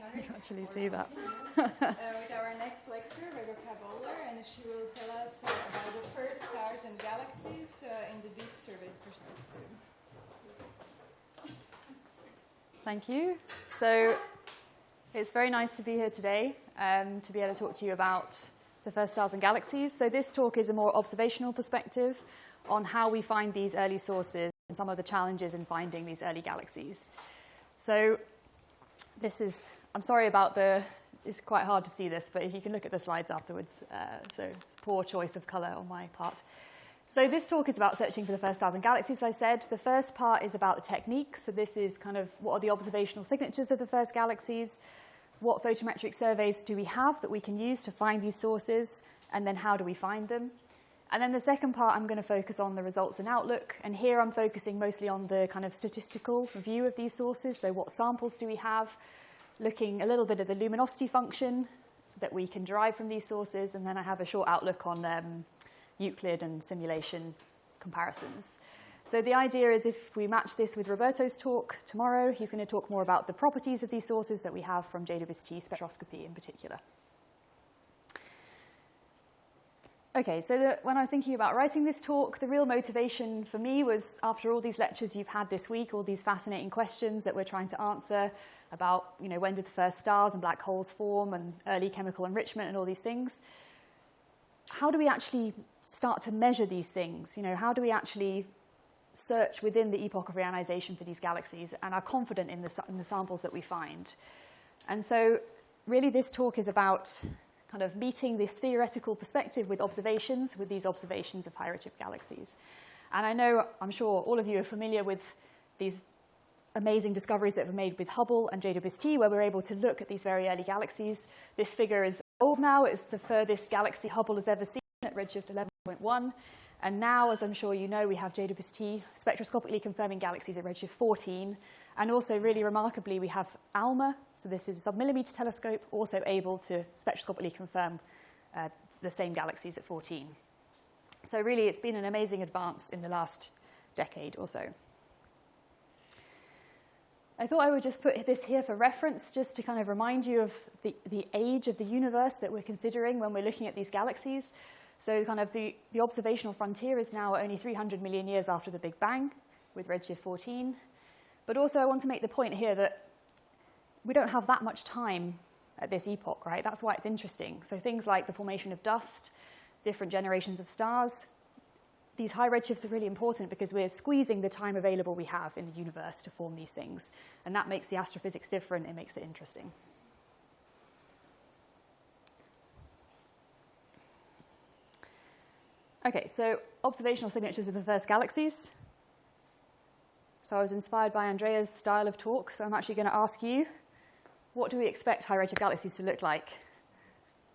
start. You actually see that. With our next lecturer, Rebecca Bowler, and she will tell us about the first stars and galaxies in the deep survey's perspective. Thank you. So it's very nice to be here today to be able to talk to you about the first stars and galaxies. So this talk is a more observational perspective on how we find these early sources and some of the challenges in finding these early galaxies. So this is, I'm sorry about it's quite hard to see this, but if you can look at the slides afterwards. So it's a poor choice of color on my part. So this talk is about searching for the first stars and galaxies, as I said. The first part is about the techniques. So this is kind of what are the observational signatures of the first galaxies, what photometric surveys do we have that we can use to find these sources, and then how do we find them. And then the second part, I'm going to focus on the results and outlook. And here I'm focusing mostly on the kind of statistical review of these sources. So what samples do we have? Looking a little bit at the luminosity function that we can derive from these sources. And then I have a short outlook on Euclid and simulation comparisons. So the idea is if we match this with Roberto's talk tomorrow, he's going to talk more about the properties of these sources that we have from JWST spectroscopy in particular. Okay, so when I was thinking about writing this talk, the real motivation for me was after all these lectures you've had this week, all these fascinating questions that we're trying to answer about, when did the first stars and black holes form and early chemical enrichment and all these things. How do we actually start to measure these things? How do we actually search within the epoch of reionization for these galaxies and are confident in the samples that we find? And so really this talk is about kind of meeting this theoretical perspective with these observations of high redshift galaxies. And I'm sure all of you are familiar with these amazing discoveries that were made with Hubble and JWST, where we're able to look at these very early galaxies. This figure is old now. It's the furthest galaxy Hubble has ever seen at redshift 11.1. And now, as I'm sure you know, we have JWST spectroscopically confirming galaxies at redshift 14. And also, really remarkably, we have ALMA, so this is a submillimeter telescope, also able to spectroscopically confirm the same galaxies at 14. So really, it's been an amazing advance in the last decade or so. I thought I would just put this here for reference, just to kind of remind you of the age of the universe that we're considering when we're looking at these galaxies. So kind of the observational frontier is now only 300 million years after the Big Bang with redshift 14. But also I want to make the point here that we don't have that much time at this epoch, right? That's why it's interesting. So things like the formation of dust, different generations of stars, these high redshifts are really important because we're squeezing the time available we have in the universe to form these things. And that makes the astrophysics different. It makes it interesting. Okay, so observational signatures of the first galaxies. So I was inspired by Andrea's style of talk, so I'm actually going to ask you, what do we expect high redshift galaxies to look like?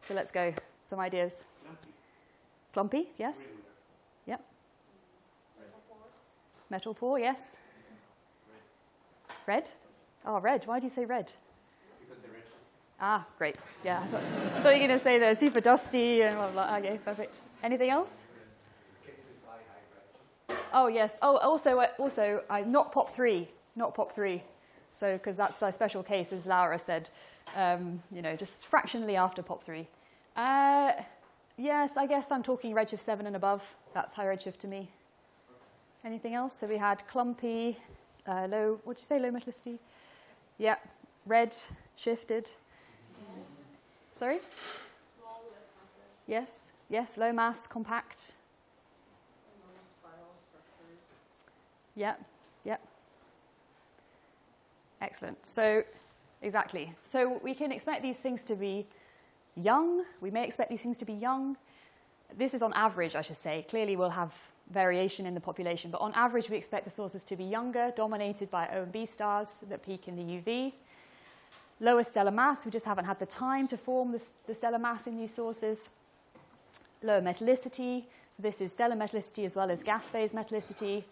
So let's go. Some ideas. Clumpy, yes? Yep. Metal poor, yes. Red? Oh, red. Why do you say red? Because they're red. Ah, great. Yeah, I thought you were going to say they're super dusty and blah, blah. Okay, perfect. Anything else? Oh, yes. Oh, also, not POP3, not POP3. So, because that's a special case, as Laura said, just fractionally after POP3. Yes, I guess I'm talking redshift 7 and above. That's high redshift to me. Anything else? So we had clumpy, low, what did you say, low metallicity? Yeah, red, shifted. Sorry? Yes, low mass, compact. Yep. Excellent. So, exactly. So we can expect these things to be young. We may expect these things to be young. This is on average, I should say. Clearly, we'll have variation in the population, but on average, we expect the sources to be younger, dominated by O and B stars that peak in the UV. Lower stellar mass, we just haven't had the time to form the stellar mass in these sources. Lower metallicity, so this is stellar metallicity as well as gas phase metallicity.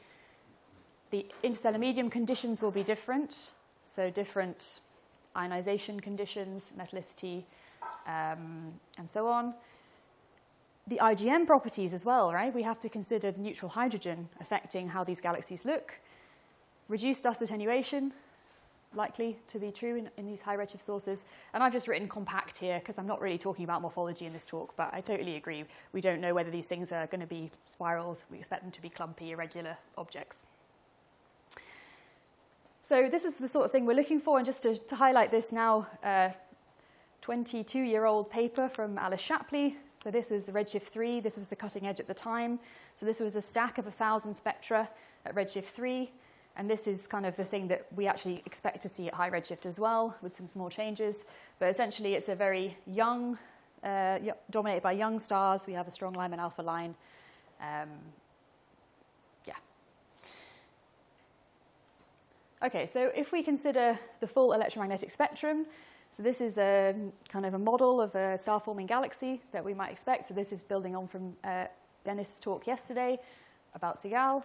The interstellar medium conditions will be different, so different ionization conditions, metallicity, and so on. The IgM properties as well, right? We have to consider the neutral hydrogen affecting how these galaxies look. Reduced dust attenuation, likely to be true in these high redshift sources. And I've just written compact here because I'm not really talking about morphology in this talk, but I totally agree. We don't know whether these things are going to be spirals. We expect them to be clumpy, irregular objects. So this is the sort of thing we're looking for. And just to highlight this now, 22-year-old paper from Alice Shapley. So this was redshift 3. This was the cutting edge at the time. So this was a stack of 1,000 spectra at redshift 3. And this is kind of the thing that we actually expect to see at high redshift as well, with some small changes. But essentially, it's a very young, dominated by young stars. We have a strong Lyman alpha line. Okay, so if we consider the full electromagnetic spectrum, so this is a kind of a model of a star-forming galaxy that we might expect. So this is building on from Dennis' talk yesterday about Sigal.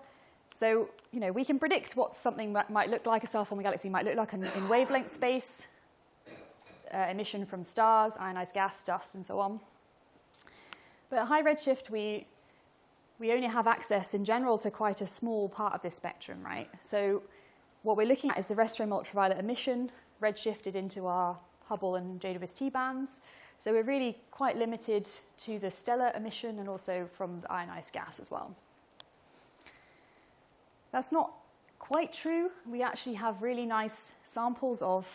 So, we can predict what something might look like, a star-forming galaxy might look like in wavelength space, emission from stars, ionized gas, dust, and so on. But at high redshift, we only have access in general to quite a small part of this spectrum, right? So what we're looking at is the restro ultraviolet emission redshifted into our Hubble and JWST bands. So we're really quite limited to the stellar emission and also from the ionized gas as well. That's not quite true. We actually have really nice samples of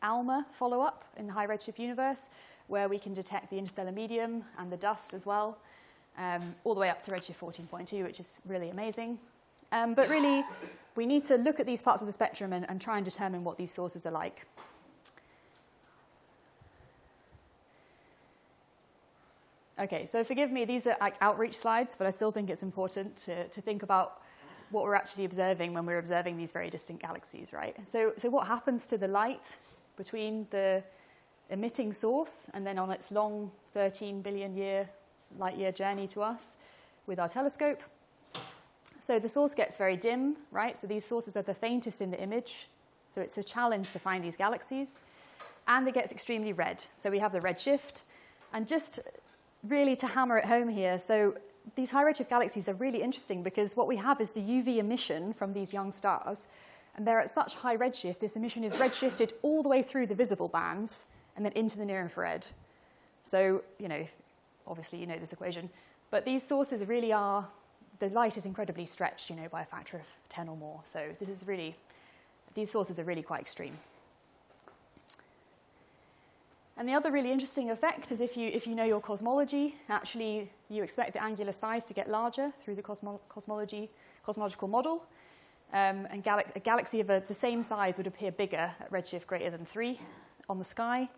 ALMA follow-up in the high redshift universe, where we can detect the interstellar medium and the dust as well, all the way up to redshift 14.2, which is really amazing. But really, we need to look at these parts of the spectrum and try and determine what these sources are like. Okay, so forgive me, these are like outreach slides, but I still think it's important to think about what we're actually observing when we're observing these very distant galaxies, right? So what happens to the light between the emitting source and then on its long 13 billion light year journey to us with our telescope? So the source gets very dim, right? So these sources are the faintest in the image. So it's a challenge to find these galaxies. And it gets extremely red. So we have the redshift. And just really to hammer it home here, so these high redshift galaxies are really interesting because what we have is the UV emission from these young stars. And they're at such high redshift, this emission is redshifted all the way through the visible bands and then into the near infrared. So, obviously you know this equation. But these sources really are, the light is incredibly stretched, by a factor of 10 or more. So these sources are really quite extreme. And the other really interesting effect is if you know your cosmology, actually you expect the angular size to get larger through the cosmological model. And a galaxy of the same size would appear bigger at redshift greater than 3 on the sky.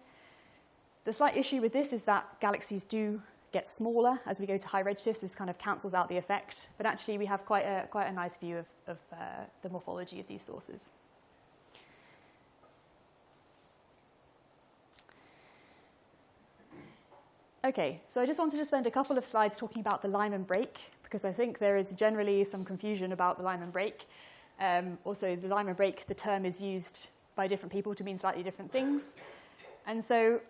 The slight issue with this is that galaxies do get smaller as we go to high redshifts. This kind of cancels out the effect. But actually we have quite a nice view of the morphology of these sources. Okay, so I just wanted to spend a couple of slides talking about the Lyman break, because I think there is generally some confusion about the Lyman break. Also, the Lyman break, the term is used by different people to mean slightly different things. And so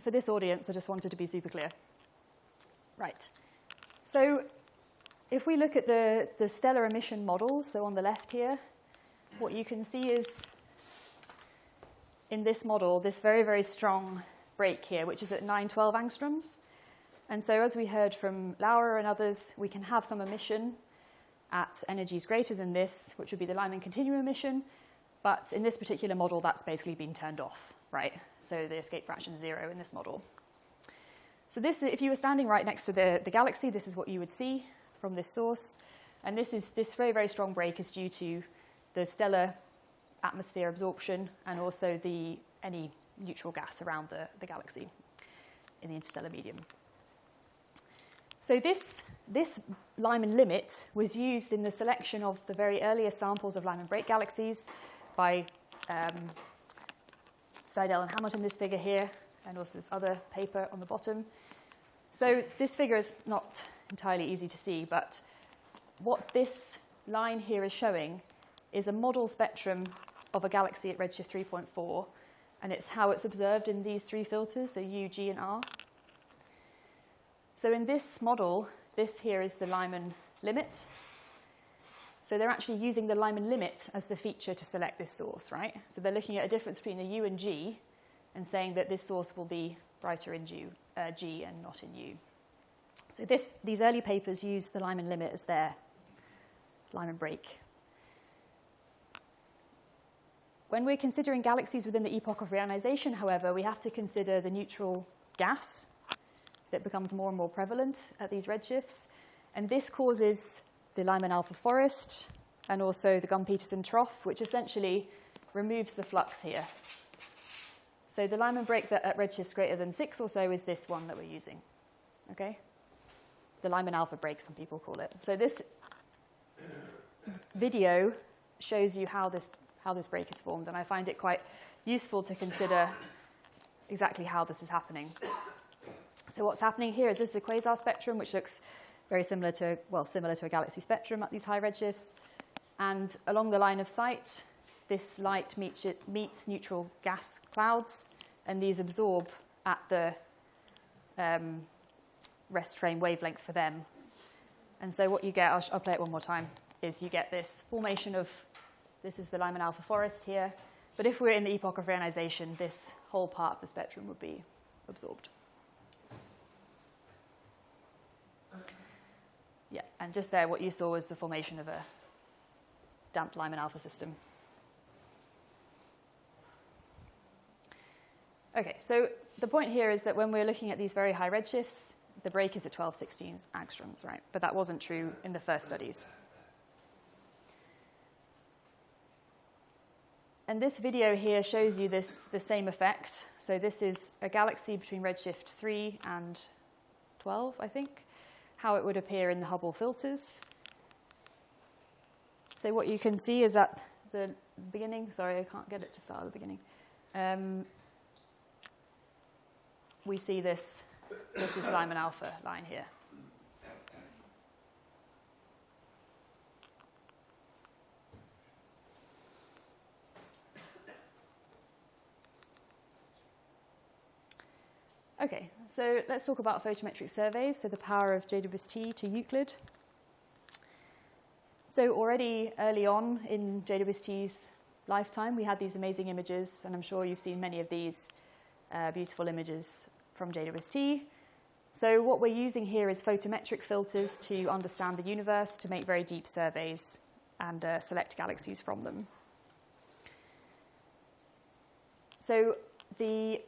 for this audience, I just wanted to be super clear. Right. So if we look at the stellar emission models, so on the left here, what you can see is in this model, this very, very strong break here, which is at 912 angstroms. And so as we heard from Laura and others, we can have some emission at energies greater than this, which would be the Lyman continuum emission. But in this particular model, that's basically been turned off, right? So the escape fraction is 0 in this model. So this, if you were standing right next to the galaxy, this is what you would see from this source. And this very, very strong break is due to the stellar atmosphere absorption and also any neutral gas around the galaxy in the interstellar medium. So this Lyman limit was used in the selection of the very earliest samples of Lyman break galaxies by Steidel and Hamilton, this figure here, and also this other paper on the bottom. So this figure is not entirely easy to see, but what this line here is showing is a model spectrum of a galaxy at redshift 3.4, and it's how it's observed in these three filters, so U, G, and R. So in this model, this here is the Lyman limit. So they're actually using the Lyman limit as the feature to select this source, right? So they're looking at a difference between the U and G and saying that this source will be brighter in G and not in U. So these early papers use the Lyman limit as their Lyman break. When we're considering galaxies within the epoch of reionization, however, we have to consider the neutral gas that becomes more and more prevalent at these redshifts. And this causes the Lyman alpha forest and also the Gunn-Peterson trough, which essentially removes the flux here. So the Lyman break that at redshifts greater than 6 or so is this one that we're using. Okay? The Lyman alpha break, some people call it. So this video shows you how this break is formed, and I find it quite useful to consider exactly how this is happening. So what's happening here is this is a quasar spectrum, which looks very similar to a galaxy spectrum at these high redshifts. And along the line of sight, this light meets neutral gas clouds, and these absorb at the rest frame wavelength for them. And so what you get, I'll play it one more time, is you get this formation of, this is the Lyman alpha forest here, but if we're in the epoch of reionization, this whole part of the spectrum would be absorbed. Yeah, and just there what you saw was the formation of a damped Lyman alpha system. Okay, so the point here is that when we're looking at these very high redshifts, the break is at 12/16 angstroms, right? But that wasn't true in the first studies. And this video here shows you the same effect. So this is a galaxy between redshift 3 and 12, I think, how it would appear in the Hubble filters. So what you can see is at the beginning, sorry, I can't get it to start at the beginning. We see this is Lyman alpha line here. Okay, so let's talk about photometric surveys, so the power of JWST to Euclid. So already early on in JWST's lifetime, we had these amazing images, and I'm sure you've seen many of these beautiful images from JWST. So what we're using here is photometric filters to understand the universe, to make very deep surveys and select galaxies from them. So the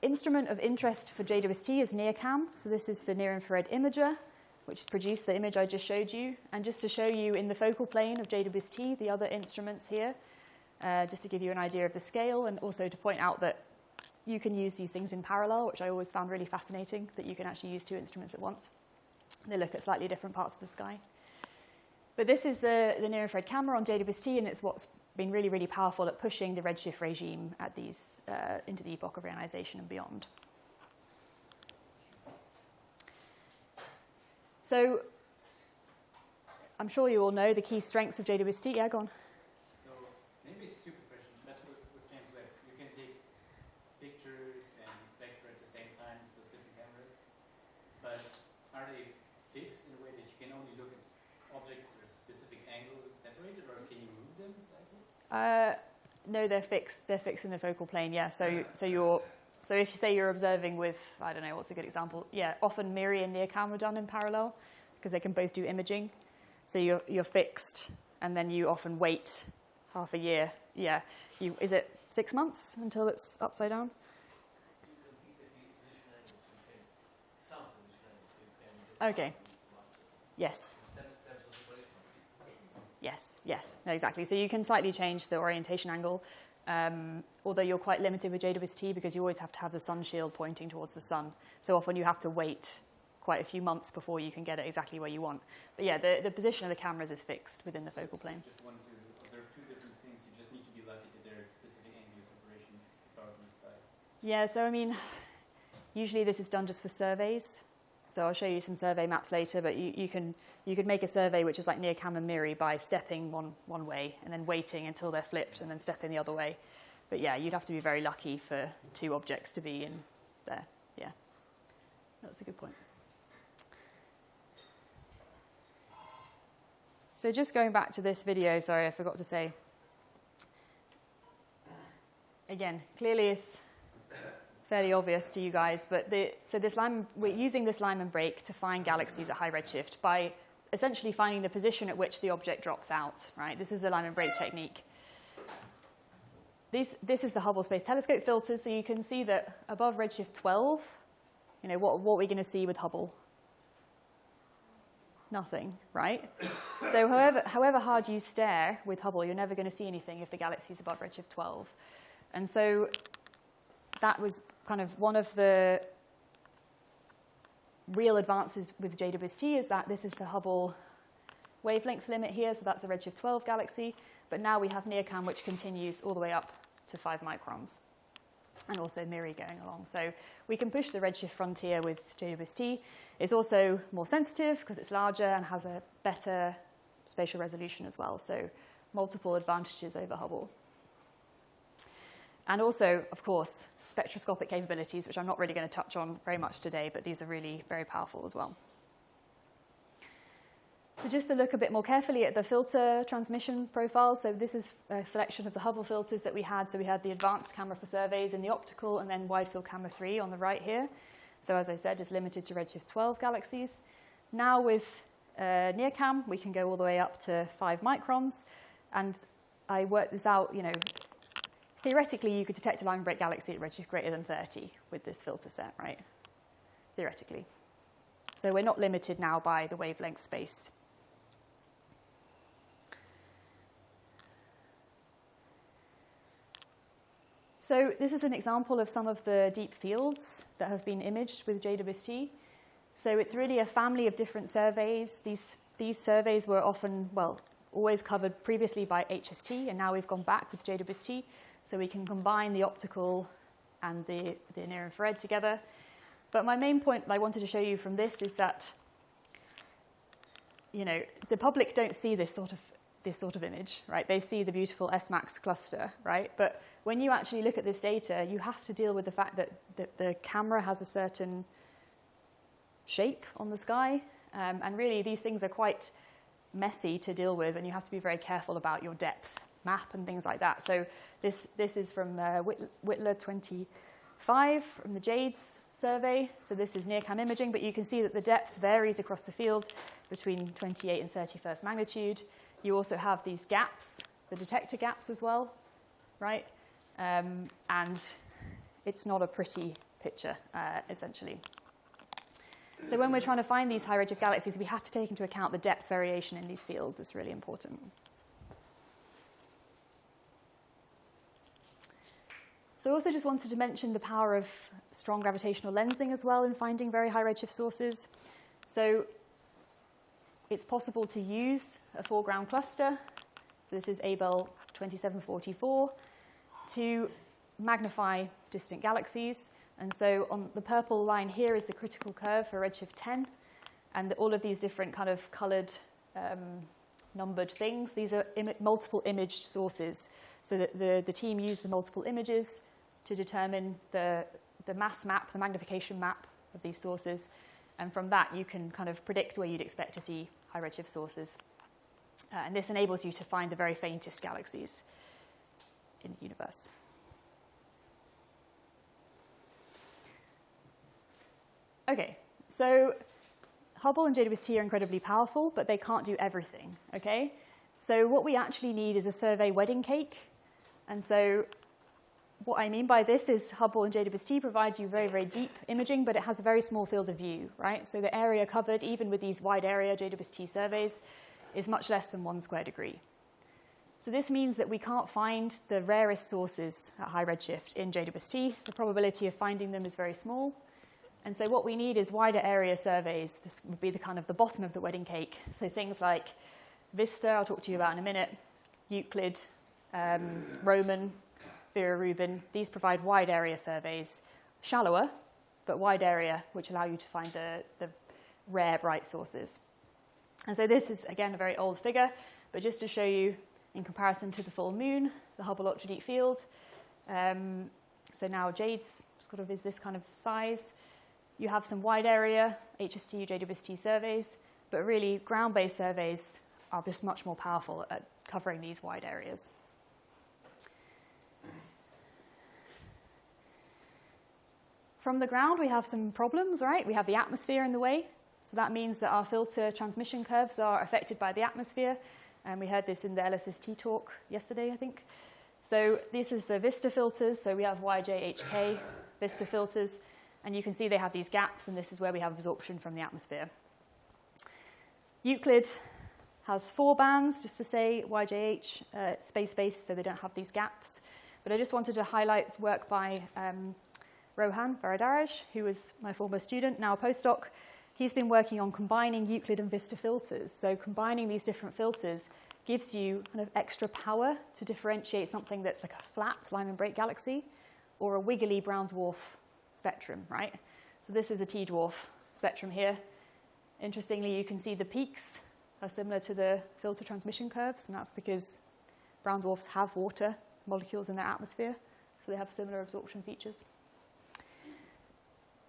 instrument of interest for JWST is NIRCam. So this is the near-infrared imager, which produced the image I just showed you. And just to show you in the focal plane of JWST, the other instruments here, just to give you an idea of the scale, and also to point out that you can use these things in parallel, which I always found really fascinating, that you can actually use two instruments at once. They look at slightly different parts of the sky. But this is the near-infrared camera on JWST, and it's what's been really, really powerful at pushing the redshift regime at these into the epoch of reionization and beyond. So I'm sure you all know the key strengths of JWST. Yeah, go on. So maybe a stupid question, but with James Webb, you can take pictures and spectra at the same time with different cameras, but are they fixed in a way that you can only look at objects at a specific angle and separated, or can you move them slightly? No, they're fixed. They're fixed in the focal plane. Yeah. So if you say you're observing with, I don't know, what's a good example? Yeah, often MIRI and NIRCam are done in parallel because they can both do imaging. So you're fixed, and then you often wait half a year. Yeah. Is it 6 months until it's upside down? Okay. Yes. Yes, no, exactly. So you can slightly change the orientation angle, although you're quite limited with JWST because you always have to have the sun shield pointing towards the sun. So often you have to wait quite a few months before you can get it exactly where you want. But yeah, the position of the cameras is fixed within the focal plane. Just wanted to observe two different things. You just need to be lucky that there is specific angular separation about the sky. Yeah, so I mean, usually this is done just for surveys. So I'll show you some survey maps later, but you could make a survey which is like NIRCam and MIRI by stepping one way and then waiting until they're flipped and then stepping the other way. But yeah, you'd have to be very lucky for two objects to be in there. Yeah, that's a good point. So just going back to this video, sorry, I forgot to say. Again, clearly it's fairly obvious to you guys, but we're using this Lyman break to find galaxies at high redshift by essentially finding the position at which the object drops out, right? This is the Lyman break technique. This is the Hubble Space Telescope filter, so you can see that above redshift 12, what are we going to see with Hubble? Nothing, right? So however hard you stare with Hubble, you're never going to see anything if the galaxy is above redshift 12. And so that was kind of one of the real advances with JWST, is that this is the Hubble wavelength limit here, so that's a redshift 12 galaxy. But now we have NearCam, which continues all the way up to 5 microns, and also MIRI going along. So we can push the redshift frontier with JWST. It's also more sensitive because it's larger and has a better spatial resolution as well. So multiple advantages over Hubble. And also, of course, spectroscopic capabilities, which I'm not really going to touch on very much today, but these are really very powerful as well. So just to look a bit more carefully at the filter transmission profile, so this is a selection of the Hubble filters that we had. So we had the advanced camera for surveys in the optical, and then wide field camera 3 on the right here. So as I said, it's limited to redshift 12 galaxies. Now with NearCam, we can go all the way up to 5 microns. And I worked this out, theoretically, you could detect a Lyman break galaxy at redshift greater than 30 with this filter set, right? Theoretically. So we're not limited now by the wavelength space. So this is an example of some of the deep fields that have been imaged with JWST. So it's really a family of different surveys. These surveys were often, always covered previously by HST, and now we've gone back with JWST. So we can combine the optical and the near infrared together. But my main point I wanted to show you from this is that, the public don't see this sort of image, right? They see the beautiful S-Max cluster, right? But when you actually look at this data, you have to deal with the fact that the camera has a certain shape on the sky. And really, these things are quite messy to deal with, and you have to be very careful about your depth map and things like that. So this is from Whitler 25 from the JADES survey. So this is NearCam imaging, but you can see that the depth varies across the field between 28 and 31st magnitude. You also have these gaps, the detector gaps as well, right? And it's not a pretty picture, essentially. So when we're trying to find these high redshift galaxies, we have to take into account the depth variation in these fields. It's really important. So I also just wanted to mention the power of strong gravitational lensing as well in finding very high redshift sources. So it's possible to use a foreground cluster. So this is Abel 2744 to magnify distant galaxies. And so on the purple line here is the critical curve for redshift 10. And all of these different kind of colored numbered things, these are multiple imaged sources. So that the team used the multiple images to determine the mass map, the magnification map of these sources. And from that, you can kind of predict where you'd expect to see high redshift sources. And this enables you to find the very faintest galaxies in the universe. Okay, so Hubble and JWST are incredibly powerful, but they can't do everything, okay? So what we actually need is a survey wedding cake. And so what I mean by this is Hubble and JWST provide you very, very deep imaging, but it has a very small field of view, right? So the area covered, even with these wide area JWST surveys, is much less than 1 square degree. So this means that we can't find the rarest sources at high redshift in JWST. The probability of finding them is very small. And so what we need is wider area surveys. This would be the kind of the bottom of the wedding cake. So things like Vista, I'll talk to you about in a minute, Euclid, Roman, Vera Rubin. These provide wide area surveys, shallower, but wide area, which allow you to find the rare bright sources. And so this is, again, a very old figure, but just to show you in comparison to the full moon, the Hubble Ultra Deep Field. So now JADES sort of is this kind of size. You have some wide area HST, JWST surveys, but really ground-based surveys are just much more powerful at covering these wide areas. From the ground, we have some problems, right? We have the atmosphere in the way. So that means that our filter transmission curves are affected by the atmosphere. And we heard this in the LSST talk yesterday, I think. So this is the Vista filters. So we have YJHK Vista filters. And you can see they have these gaps, and this is where we have absorption from the atmosphere. Euclid has 4 bands, just to say YJH, space-based, so they don't have these gaps. But I just wanted to highlight work by Rohan Varadarajan, who was my former student, now a postdoc. He's been working on combining Euclid and Vista filters. So combining these different filters gives you kind of extra power to differentiate something that's like a flat Lyman break galaxy or a wiggly brown dwarf spectrum, right? So this is a T-dwarf spectrum here. Interestingly, you can see the peaks are similar to the filter transmission curves, and that's because brown dwarfs have water molecules in their atmosphere, so they have similar absorption features.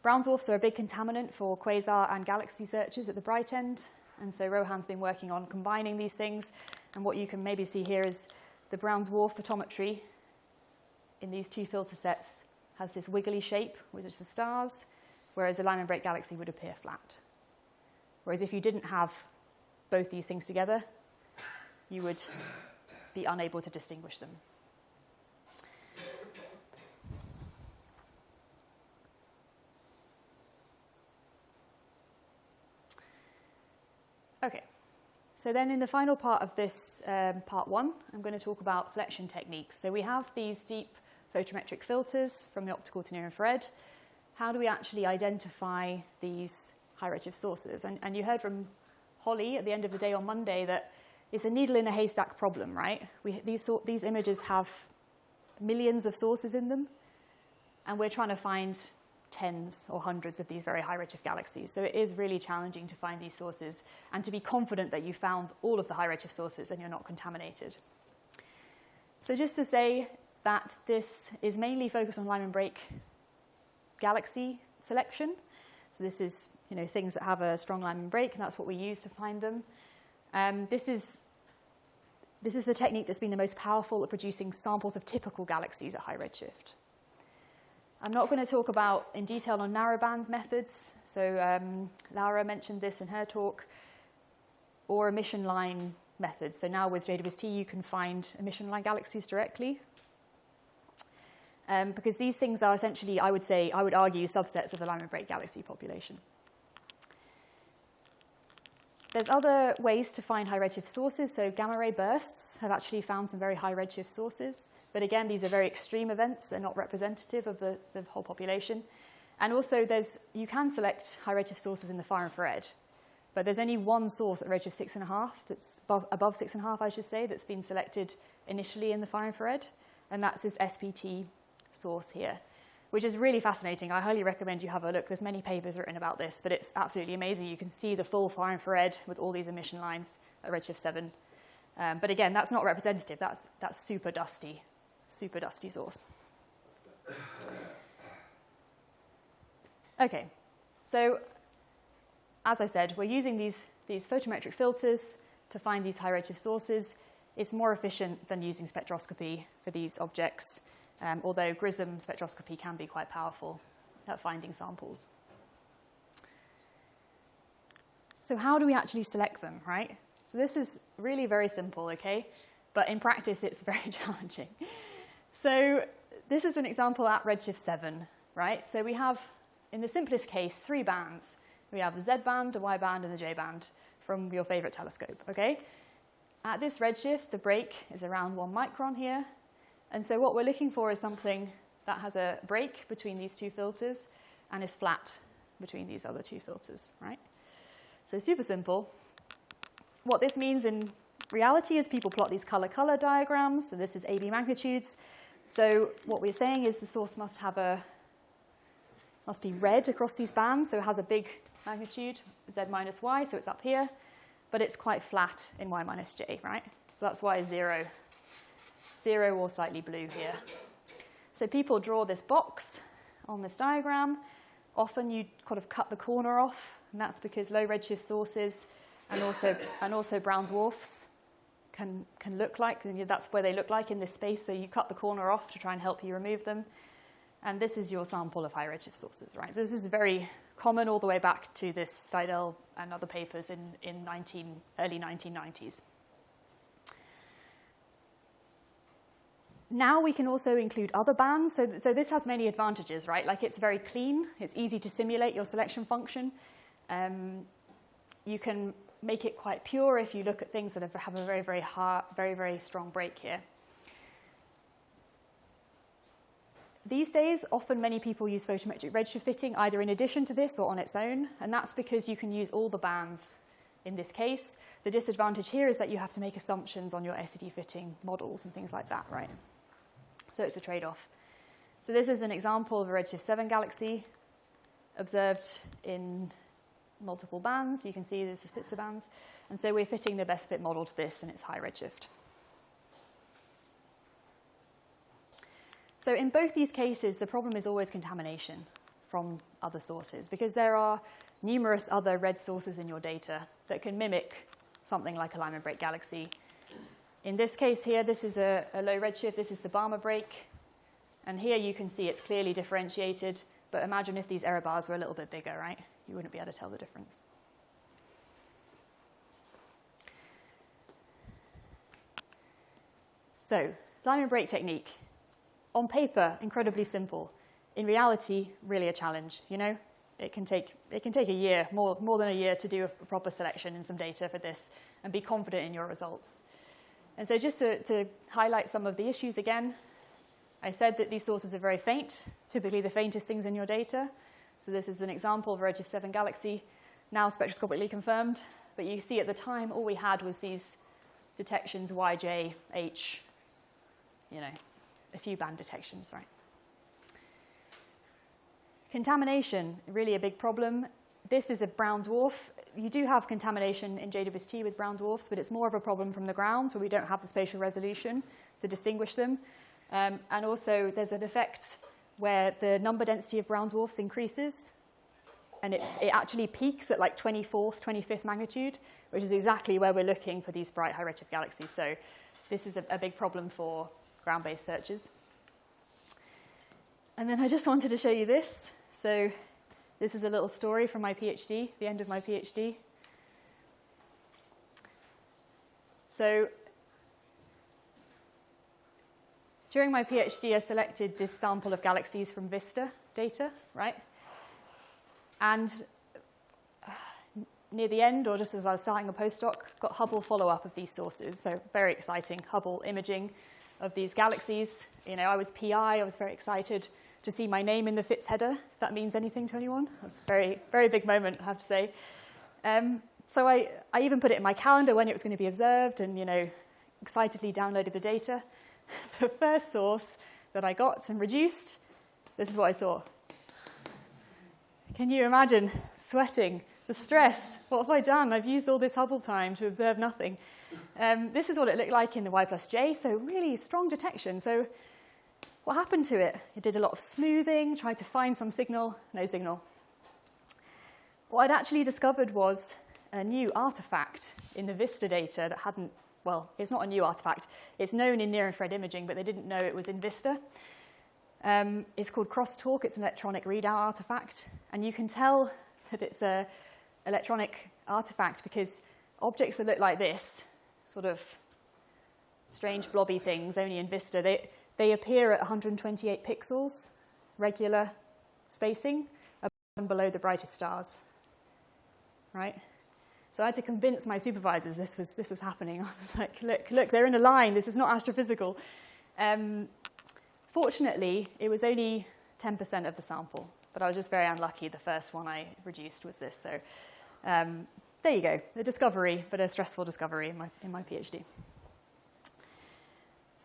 Brown dwarfs are a big contaminant for quasar and galaxy searches at the bright end, and so Rohan's been working on combining these things, and what you can maybe see here is the brown dwarf photometry in these 2 filter sets has this wiggly shape, which is the stars, whereas a Lyman break galaxy would appear flat. Whereas if you didn't have both these things together, you would be unable to distinguish them. Okay, so then in the final part of this part 1, I'm going to talk about selection techniques. So we have these deep photometric filters from the optical to near infrared. How do we actually identify these high redshift sources? And you heard from Holly at the end of the day on Monday that it's a needle in a haystack problem, right? These images have millions of sources in them, and we're trying to find tens or hundreds of these very high redshift galaxies. So it is really challenging to find these sources and to be confident that you found all of the high redshift sources and you're not contaminated. So just to say that this is mainly focused on Lyman break galaxy selection. So this is things that have a strong Lyman break, and that's what we use to find them. This is the technique that's been the most powerful at producing samples of typical galaxies at high redshift. I'm not going to talk about in detail on narrowband methods. So Laura mentioned this in her talk, or emission line methods. So now with JWST, you can find emission line galaxies directly. Because these things are essentially, I would argue, subsets of the Lyman break galaxy population. There's other ways to find high redshift sources. So gamma ray bursts have actually found some very high redshift sources. But again, these are very extreme events. They're not representative of the whole population. And also, you can select high redshift sources in the far infrared. But there's only one source at redshift 6.5, that's above 6.5, I should say, that's been selected initially in the far infrared. And that's this SPT source here, which is really fascinating. I highly recommend you have a look. There's many papers written about this, but it's absolutely amazing. You can see the full far infrared with all these emission lines at redshift 7. But again, that's not representative. That's super dusty source. Okay, so as I said, we're using these photometric filters to find these high redshift sources. It's more efficient than using spectroscopy for these objects, although GRISM spectroscopy can be quite powerful at finding samples. So how do we actually select them, right? So this is really very simple, okay? But in practice, it's very challenging. So this is an example at redshift 7, right? So we have, in the simplest case, 3 bands. We have the Z band, the Y band, and the J band from your favorite telescope, okay? At this redshift, the break is around 1 micron here. And so what we're looking for is something that has a break between these 2 filters and is flat between these other 2 filters, right? So super simple. What this means in reality is people plot these color-color diagrams. So this is AB magnitudes. So what we're saying is the source must be red across these bands. So it has a big magnitude, Z minus Y, so it's up here. But it's quite flat in Y minus J, right? So that's why 0 or slightly blue here. So people draw this box on this diagram. Often you kind of cut the corner off, and that's because low redshift sources and also brown dwarfs can look like, and that's where they look like in this space. So you cut the corner off to try and help you remove them. And this is your sample of high redshift sources, right? So this is very common all the way back to this Steidel and other papers in early 1990s. Now we can also include other bands. So this has many advantages, right? Like it's very clean. It's easy to simulate your selection function. You can make it quite pure if you look at things that have a very strong break here. These days, often many people use photometric redshift fitting either in addition to this or on its own, and that's because you can use all the bands in this case. The disadvantage here is that you have to make assumptions on your SED fitting models and things like that, right? So it's a trade-off. So this is an example of a redshift 7 galaxy observed in multiple bands. You can see this is Spitzer bands. And so we're fitting the best fit model to this, and it's high redshift. So in both these cases, the problem is always contamination from other sources, because there are numerous other red sources in your data that can mimic something like a Lyman break galaxy. In this case here, this is a low redshift. This is the Balmer break. And here you can see it's clearly differentiated. But imagine if these error bars were a little bit bigger, right? You wouldn't be able to tell the difference. So, Lyman break technique. On paper, incredibly simple. In reality, really a challenge, you know? It can take a year, more than a year, to do a proper selection and some data for this and be confident in your results. And so just to highlight some of the issues again, I said that these sources are very faint, typically the faintest things in your data. So this is an example of a redshift 7 galaxy, now spectroscopically confirmed. But you see at the time, all we had was these detections, Y, J, H, you know, a few band detections, right? Contamination, really a big problem. This is a brown dwarf. You do have contamination in JWST with brown dwarfs, but it's more of a problem from the ground where we don't have the spatial resolution to distinguish them. And also there's an effect where the number density of brown dwarfs increases, and it actually peaks at like 24th, 25th magnitude, which is exactly where we're looking for these bright high redshift galaxies. So this is a big problem for ground-based searches. And then I just wanted to show you this. So this is a little story from my PhD, the end of my PhD. So during my PhD, I selected this sample of galaxies from VISTA data, right? And near the end, or just as I was starting a postdoc, got Hubble follow-up of these sources. So very exciting, Hubble imaging of these galaxies. You know, I was PI, I was very excited to see my name in the FITS header, if that means anything to anyone. That's a very, very big moment, I have to say. So I even put it in my calendar when it was going to be observed and, you know, excitedly downloaded the data. The first source that I got and reduced, this is what I saw. Can you imagine sweating, the stress? What have I done? I've used all this Hubble time to observe nothing. This is what it looked like in the Y plus J, so really strong detection. So what happened to it? It did a lot of smoothing, tried to find some signal, no signal. What I'd actually discovered was a new artifact in the VISTA data that hadn't, well, it's not a new artifact. It's known in near-infrared imaging, but they didn't know it was in VISTA. It's called crosstalk. It's an electronic readout artifact. And you can tell that it's an electronic artifact because objects that look like this, sort of strange blobby things, only in VISTA, they appear at 128 pixels, regular spacing, above and below the brightest stars, right? So I had to convince my supervisors this was happening. I was like, look, they're in a line. This is not astrophysical. Fortunately, it was only 10% of the sample, but I was just very unlucky. The first one I reduced was this. So there you go, a discovery, but a stressful discovery in my PhD.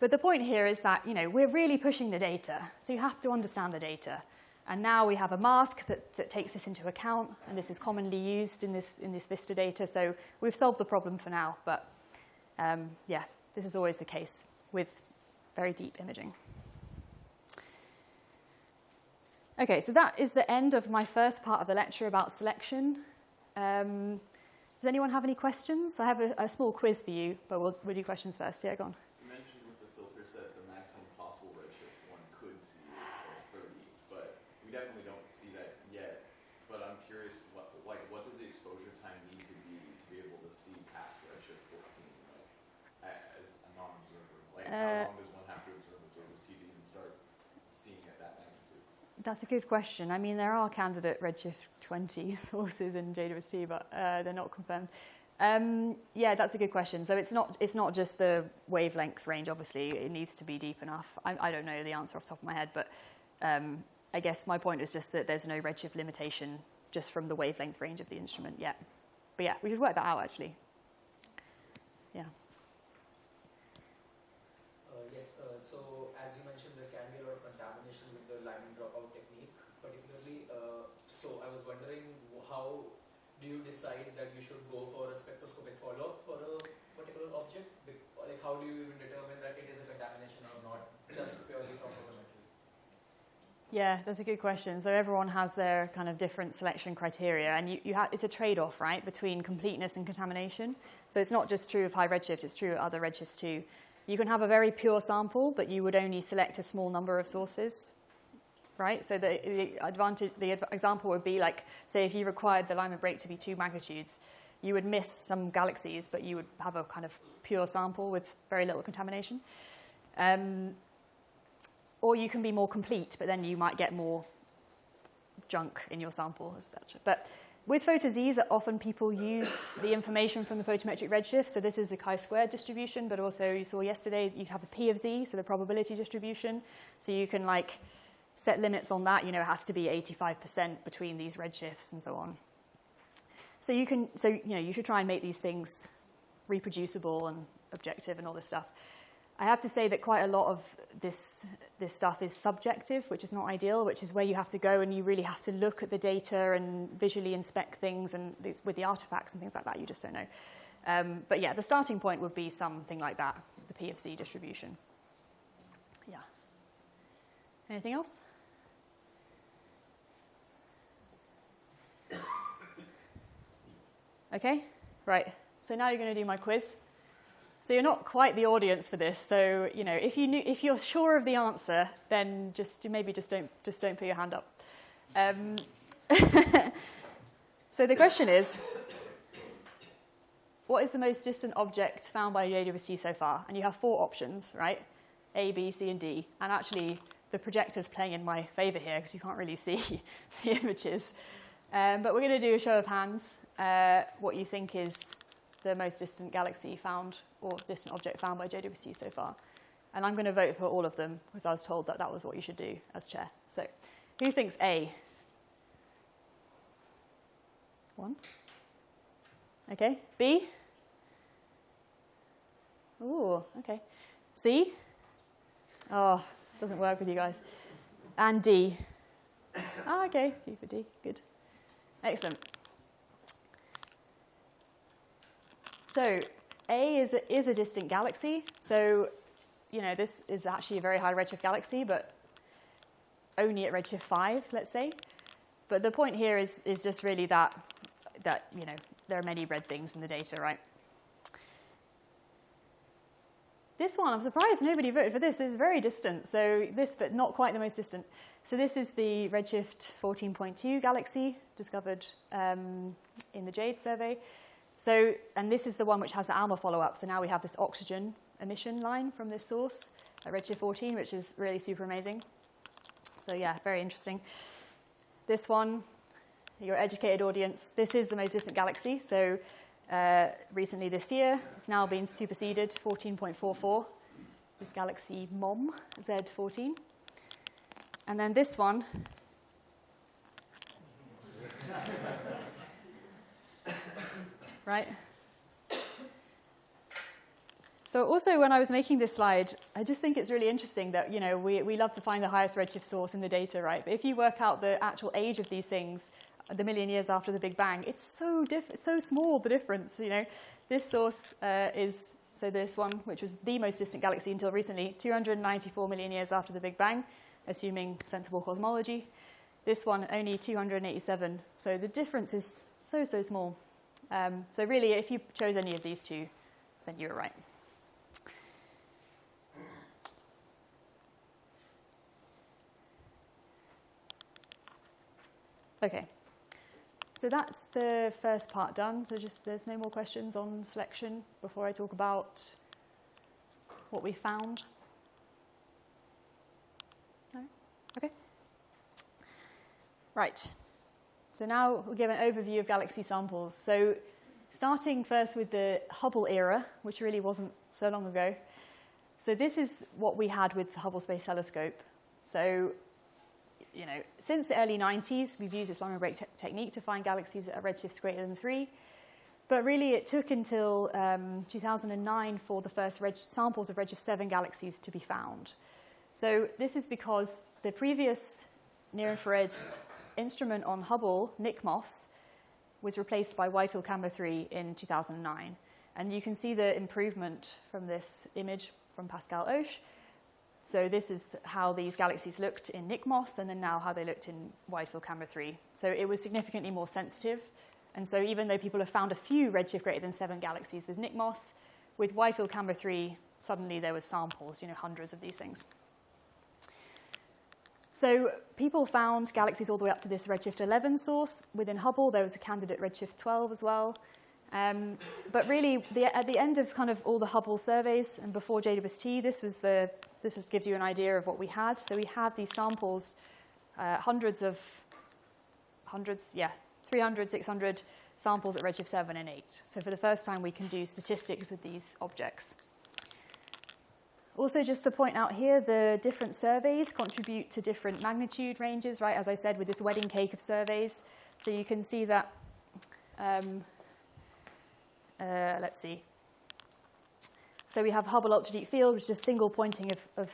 But the point here is that, you know, we're really pushing the data, so you have to understand the data. And now we have a mask that takes this into account, and this is commonly used in this VISTA data. So we've solved the problem for now, but yeah, this is always the case with very deep imaging. Okay, so that is the end of my first part of the lecture about selection. Does anyone have any questions? I have a small quiz for you, but we'll do questions first. Yeah, go on. You mentioned with the filter set, the maximum possible redshift one could see is 30, but we definitely don't see that yet. But I'm curious, what does the exposure time need to be able to see past redshift 14, as a non-observer? How long does one have to observe JWST to even start seeing at that magnitude? That's a good question. I mean, there are candidate redshift 20 sources in JWST, but they're not confirmed. Yeah, that's a good question. So it's not just the wavelength range, obviously. It needs to be deep enough. I don't know the answer off the top of my head, but I guess my point is just that there's no redshift limitation just from the wavelength range of the instrument yet. But yeah, we should work that out, actually. Yeah. Yes, so as you mentioned, there can be a lot of contamination with the Lyman dropout technique, particularly. So I was wondering, how do you decide that you should go for a spectroscopic follow-up for a particular object? Like, how do you even determine that it is a contamination or not, just purely from photometry? Yeah, that's a good question. So everyone has their kind of different selection criteria, and it's a trade-off, right, between completeness and contamination. So it's not just true of high redshift, it's true of other redshifts too. You can have a very pure sample, but you would only select a small number of sources, right? So the example would be like, say if you required the Lyman break to be 2 magnitudes, you would miss some galaxies, but you would have a kind of pure sample with very little contamination. Or you can be more complete, but then you might get more junk in your sample, etc. But with photo-Zs, often people use the information from the photometric redshift. So this is the chi-squared distribution, but also you saw yesterday you have the P of Z, so the probability distribution. So you can like set limits on that. You know, it has to be 85% between these redshifts and so on. So you should try and make these things reproducible and objective and all this stuff. I have to say that quite a lot of this stuff is subjective, which is not ideal, which is where you have to go and you really have to look at the data and visually inspect things, and with the artifacts and things like that, you just don't know. But yeah, the starting point would be something like that, the P of Z distribution. Yeah. Anything else? Okay, right. So now you're going to do my quiz. So you're not quite the audience for this. So you know, if you're sure of the answer, then maybe just don't put your hand up. So the question is, what is the most distant object found by JWST so far? And you have 4 options, right? A, B, C, and D. And actually, the projector's playing in my favor here because you can't really see the images. But we're going to do a show of hands. What you think is the most distant galaxy found, or distant object found by JWST so far. And I'm going to vote for all of them because I was told that that was what you should do as chair. So who thinks A? 1. Okay. B? Ooh, okay. C? Oh, doesn't work with you guys. And D? Ah, okay. B for D. Good. Excellent. So A is a distant galaxy. So, you know, this is actually a very high redshift galaxy, but only at redshift 5, let's say. But the point here is just really that you know, there are many red things in the data, right? This one, I'm surprised nobody voted for this. It's very distant. So this, but not quite the most distant. So this is the redshift 14.2 galaxy discovered in the JADE survey. So, and this is the one which has the ALMA follow-up. So now we have this oxygen emission line from this source at redshift 14, which is really super amazing. So yeah, very interesting. This one, your educated audience, this is the most distant galaxy. So recently this year, it's now been superseded, 14.44, this galaxy MOM, Z14. And then this one, right? So also when I was making this slide, I just think it's really interesting that, you know, we love to find the highest redshift source in the data, right? But if you work out the actual age of these things, the million years after the Big Bang, it's so small, the difference, you know. This source is, so this one, which was the most distant galaxy until recently, 294 million years after the Big Bang, assuming sensible cosmology. This one, only 287. So the difference is so small. So really, if you chose any of these two, then you were right. Okay, so that's the first part done. So just there's no more questions on selection before I talk about what we found. No? Okay. Right. So now we'll give an overview of galaxy samples. So starting first with the Hubble era, which really wasn't so long ago. So this is what we had with the Hubble Space Telescope. So, you know, since the early 90s, we've used this line break technique to find galaxies at redshifts greater than 3. But really, it took until 2009 for the first samples of redshift 7 galaxies to be found. So this is because the previous near-infrared instrument on Hubble, NICMOS, was replaced by wide-field camera 3 in 2009. And you can see the improvement from this image from Pascal Oesch. So this is how these galaxies looked in NICMOS, and then now how they looked in wide-field camera 3. So it was significantly more sensitive. And so even though people have found a few redshift greater than 7 galaxies with NICMOS, with wide-field camera 3, suddenly there was samples, hundreds of these things. So people found galaxies all the way up to this redshift 11 source. Within Hubble, there was a candidate redshift 12 as well. But really, at the end of kind of all the Hubble surveys and before JWST, this gives you an idea of what we had. So we had these samples, 300, 600 samples at redshift 7 and 8. So for the first time, we can do statistics with these objects. Also, just to point out here, the different surveys contribute to different magnitude ranges, right? As I said, with this wedding cake of surveys. So you can see that, let's see. So we have Hubble Ultra Deep Field, which is a single pointing of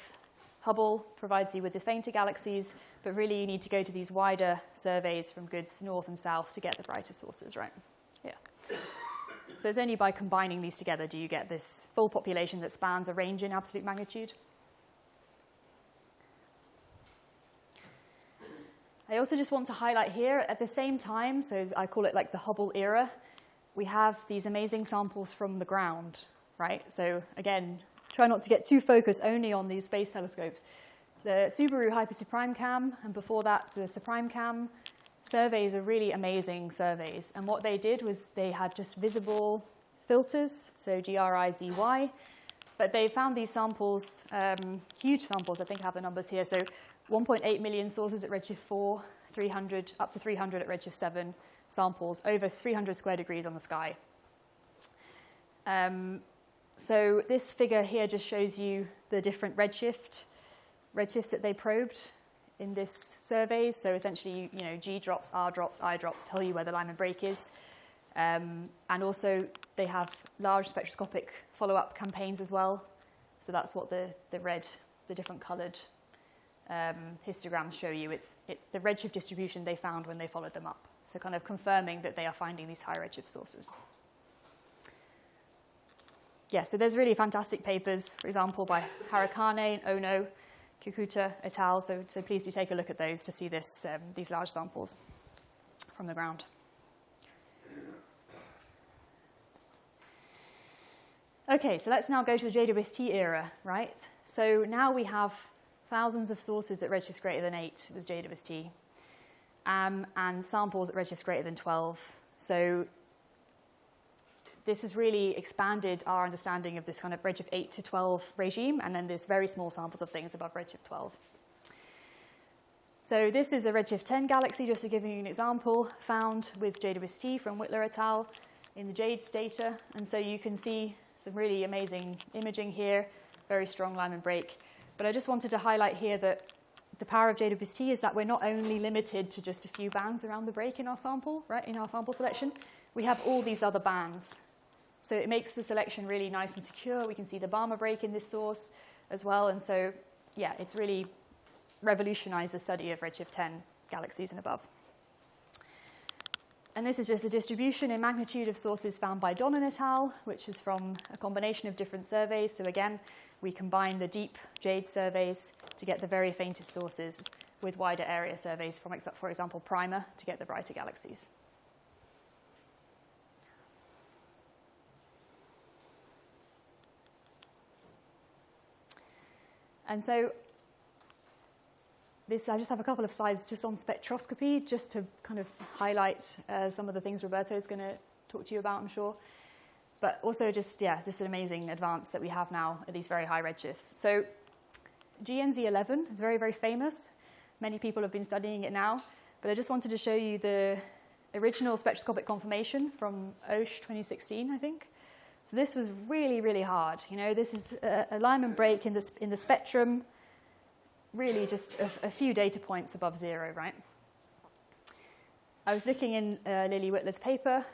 Hubble, provides you with the fainter galaxies, but really you need to go to these wider surveys from goods north and south to get the brighter sources, right? Yeah. So it's only by combining these together do you get this full population that spans a range in absolute magnitude. I also just want to highlight here, at the same time, so I call it like the Hubble era, we have these amazing samples from the ground, right? So again, try not to get too focused only on these space telescopes. The Subaru Hyper-Suprime Cam, and before that, the Suprime Cam surveys are really amazing surveys. And what they did was they had just visible filters, so GRIZY, but they found these samples, huge samples, I think I have the numbers here, so 1.8 million sources at redshift 4, 300, up to 300 at redshift 7 samples, over 300 square degrees on the sky. So this figure here just shows you the different redshifts that they probed in this survey. So essentially, G drops, R drops, I drops tell you where the Lyman break is. And also, they have large spectroscopic follow-up campaigns as well. So that's what the different coloured histograms show you. It's the redshift distribution they found when they followed them up. So kind of confirming that they are finding these high redshift sources. Yeah, so there's really fantastic papers, for example, by Harakane and Ono, Kikuta et al. So please do take a look at those to see these large samples from the ground. Okay, so let's now go to the JWST era, right? So now we have thousands of sources at redshifts greater than 8 with JWST, and samples at redshifts greater than 12. So this has really expanded our understanding of this kind of redshift 8 to 12 regime, and then there's very small samples of things above redshift 12. So this is a redshift 10 galaxy, just to give you an example, found with JWST from Whitler et al. In the JADES data. And so you can see some really amazing imaging here, very strong Lyman break. But I just wanted to highlight here that the power of JWST is that we're not only limited to just a few bands around the break in our sample, right, in our sample selection, we have all these other bands. So it makes the selection really nice and secure. We can see the Balmer break in this source as well. And so, yeah, it's really revolutionized the study of redshift 10 galaxies and above. And this is just a distribution in magnitude of sources found by Donnan et al., which is from a combination of different surveys. So again, we combine the deep JADE surveys to get the very faintest sources with wider area surveys from, for example, Primer to get the brighter galaxies. And so I just have a couple of slides just on spectroscopy, just to kind of highlight some of the things Roberto is going to talk to you about, I'm sure. But also just an amazing advance that we have now at these very high redshifts. So GNZ11 is very, very famous. Many people have been studying it now. But I just wanted to show you the original spectroscopic confirmation from OSH 2016, I think. So this was really, really hard. You know, this is a Lyman break in the spectrum, really just a few data points above zero, right? I was looking in Lily Whitler's paper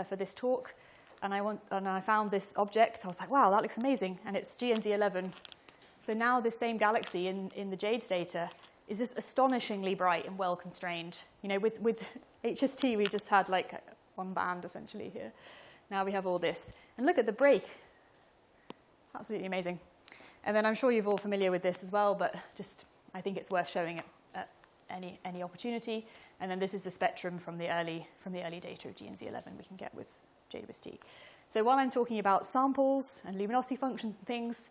for this talk, and I found this object. I was like, wow, that looks amazing, and it's GNZ11. So now this same galaxy in the JADES data is just astonishingly bright and well constrained. You know, with HST, we just had like one band essentially here. Now we have all this. And look at the break. Absolutely amazing. And then I'm sure you're all familiar with this as well, but just I think it's worth showing it at any opportunity. And then this is the spectrum from the early data of GNZ11 we can get with JWST. So while I'm talking about samples and luminosity function things,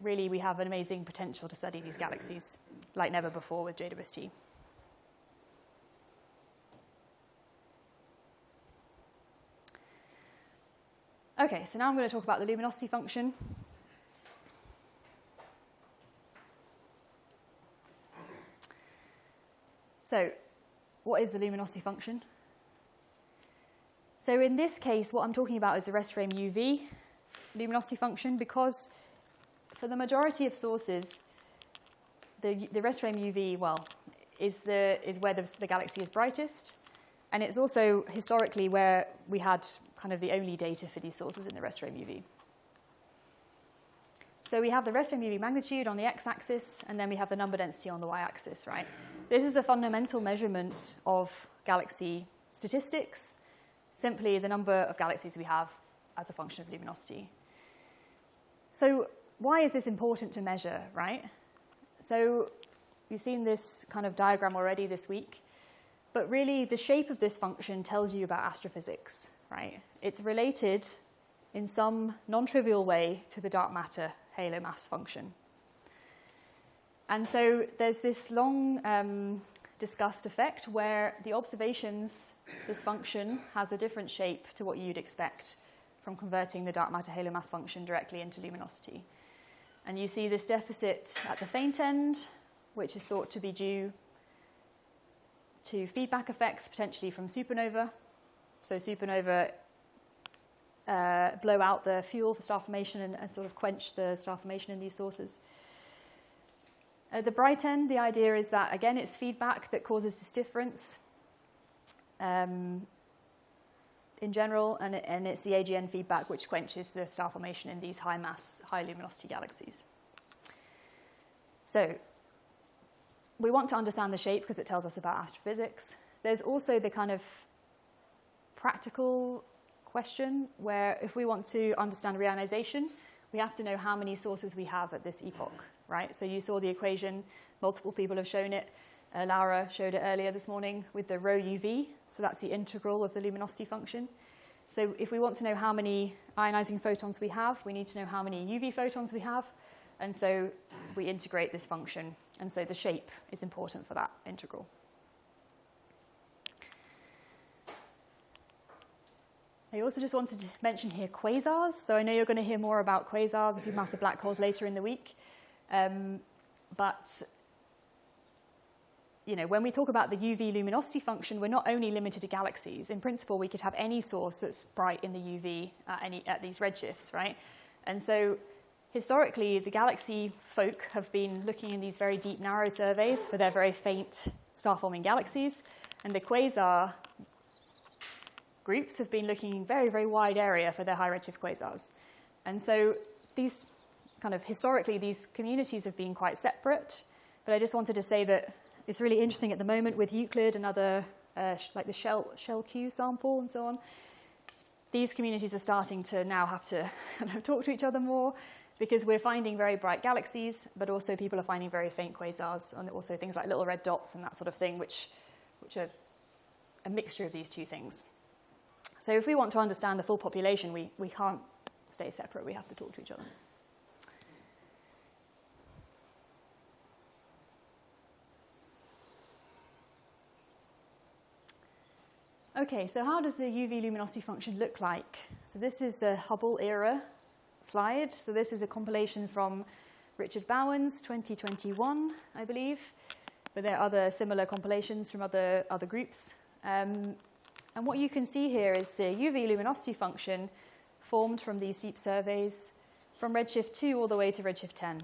really we have an amazing potential to study these galaxies like never before with JWST. Okay, so now I'm going to talk about the luminosity function. So, what is the luminosity function? So in this case, what I'm talking about is the rest frame UV luminosity function, because for the majority of sources, the rest frame UV, is where the galaxy is brightest, and it's also historically where we had kind of the only data for these sources in the rest frame UV. So we have the rest frame UV magnitude on the x-axis, and then we have the number density on the y-axis, right? This is a fundamental measurement of galaxy statistics, simply the number of galaxies we have as a function of luminosity. So why is this important to measure, right? So you've seen this kind of diagram already this week, but really the shape of this function tells you about astrophysics, right? It's related in some non-trivial way to the dark matter halo mass function. And so there's this long discussed effect where the observations, this function has a different shape to what you'd expect from converting the dark matter halo mass function directly into luminosity. And you see this deficit at the faint end, which is thought to be due to feedback effects, potentially from supernova. So supernova blow out the fuel for star formation and sort of quench the star formation in these sources. At the bright end, the idea is that, again, it's feedback that causes this difference in general, and it's the AGN feedback which quenches the star formation in these high mass, high luminosity galaxies. So we want to understand the shape because it tells us about astrophysics. There's also the kind of practical question where if we want to understand reionization, we have to know how many sources we have at this epoch, right? So you saw the equation, multiple people have shown it. Laura showed it earlier this morning with the rho UV, so that's the integral of the luminosity function. So if we want to know how many ionizing photons we have, we need to know how many UV photons we have, and so we integrate this function, and so the shape is important for that integral. I also just wanted to mention here quasars. So I know you're going to hear more about quasars and supermassive black holes later in the week. But you know, when we talk about the UV luminosity function, we're not only limited to galaxies. In principle, we could have any source that's bright in the UV at these redshifts, right? And so historically, the galaxy folk have been looking in these very deep, narrow surveys for their very faint star-forming galaxies. And the quasar groups have been looking in very, very wide area for their high redshift quasars. And so these kind of historically, these communities have been quite separate. But I just wanted to say that it's really interesting at the moment with Euclid and other, like the shell Q sample and so on. These communities are starting to now have to talk to each other more because we're finding very bright galaxies, but also people are finding very faint quasars and also things like little red dots and that sort of thing, which are a mixture of these two things. So if we want to understand the full population, we can't stay separate. We have to talk to each other. Okay, so how does the UV luminosity function look like? So this is a Hubble era slide. So this is a compilation from Richard Bowen's 2021, I believe. But there are other similar compilations from other groups. And what you can see here is the UV luminosity function formed from these deep surveys from redshift 2 all the way to redshift 10.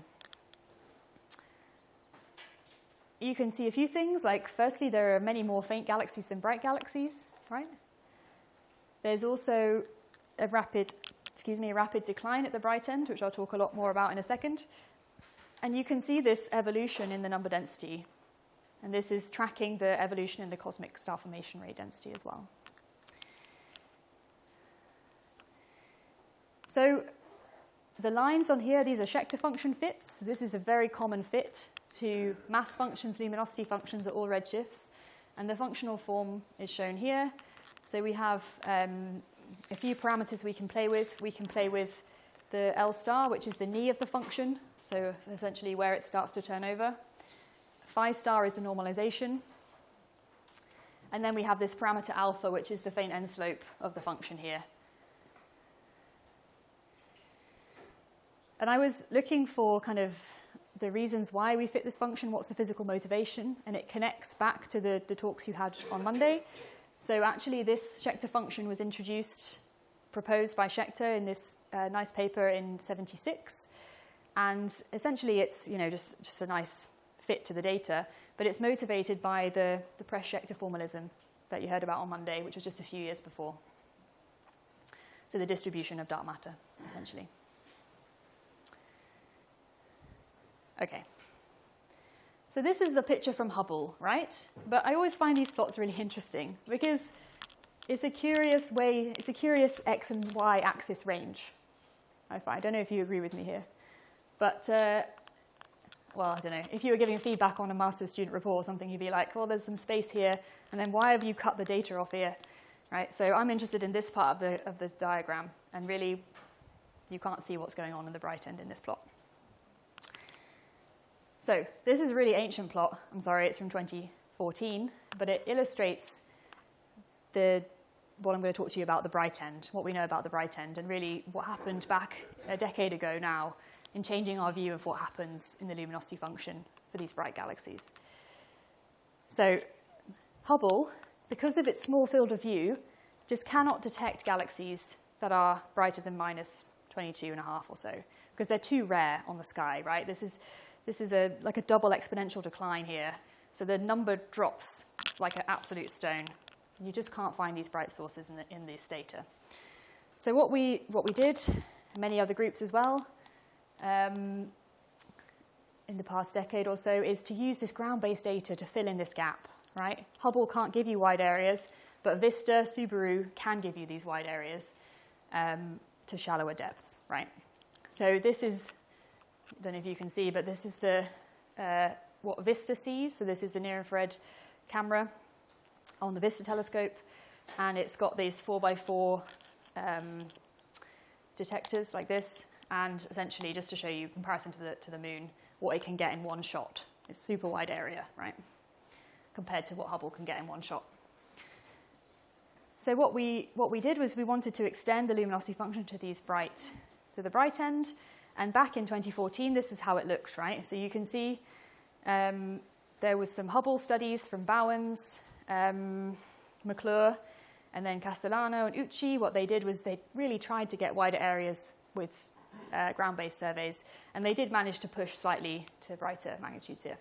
You can see a few things, like firstly, there are many more faint galaxies than bright galaxies, right? There's also a rapid decline at the bright end, which I'll talk a lot more about in a second. And you can see this evolution in the number density. And this is tracking the evolution in the cosmic star formation rate density as well. So the lines on here, these are Schechter function fits. This is a very common fit to mass functions, luminosity functions at all redshifts. And the functional form is shown here. So we have a few parameters we can play with. We can play with the L star, which is the knee of the function, so essentially where it starts to turn over. Phi star is the normalization. And then we have this parameter alpha, which is the faint end slope of the function here. And I was looking for kind of the reasons why we fit this function, what's the physical motivation, and it connects back to the talks you had on Monday. So actually this Schechter function was proposed by Schechter in this nice paper in '76. And essentially it's just a nice fit to the data, but it's motivated by the Press-Schechter formalism that you heard about on Monday, which was just a few years before. So the distribution of dark matter, essentially. Okay. So this is the picture from Hubble, right? But I always find these plots really interesting because it's a curious X and Y axis range. I don't know if you agree with me here. But, well, I don't know. If you were giving feedback on a master's student report or something, you'd be like, well, there's some space here, and then why have you cut the data off here? Right? So I'm interested in this part of the diagram, and really, you can't see what's going on in the bright end in this plot. So this is a really ancient plot. I'm sorry, it's from 2014, but it illustrates what I'm going to talk to you about, the bright end, what we know about the bright end, and really what happened back a decade ago now in changing our view of what happens in the luminosity function for these bright galaxies. So Hubble, because of its small field of view, just cannot detect galaxies that are brighter than minus 22.5 or so, because they're too rare on the sky, right? This is like a double exponential decline here. So the number drops like an absolute stone. You just can't find these bright sources in this data. So what we did, many other groups as well, in the past decade or so, is to use this ground-based data to fill in this gap, right? Hubble can't give you wide areas, but Vista, Subaru can give you these wide areas to shallower depths, right? So this is, I don't know if you can see, but this is what Vista sees. So this is a near-infrared camera on the Vista telescope, and it's got these 4x4 detectors like this, and essentially, just to show you comparison to the moon, what it can get in one shot. It's super wide area, right, compared to what Hubble can get in one shot. So what we did was we wanted to extend the luminosity function to the bright end. And back in 2014, this is how it looked, right? So you can see there was some Hubble studies from Bowens, McClure, and then Castellano and Ucci. What they did was they really tried to get wider areas with ground-based surveys, and they did manage to push slightly to brighter magnitudes here.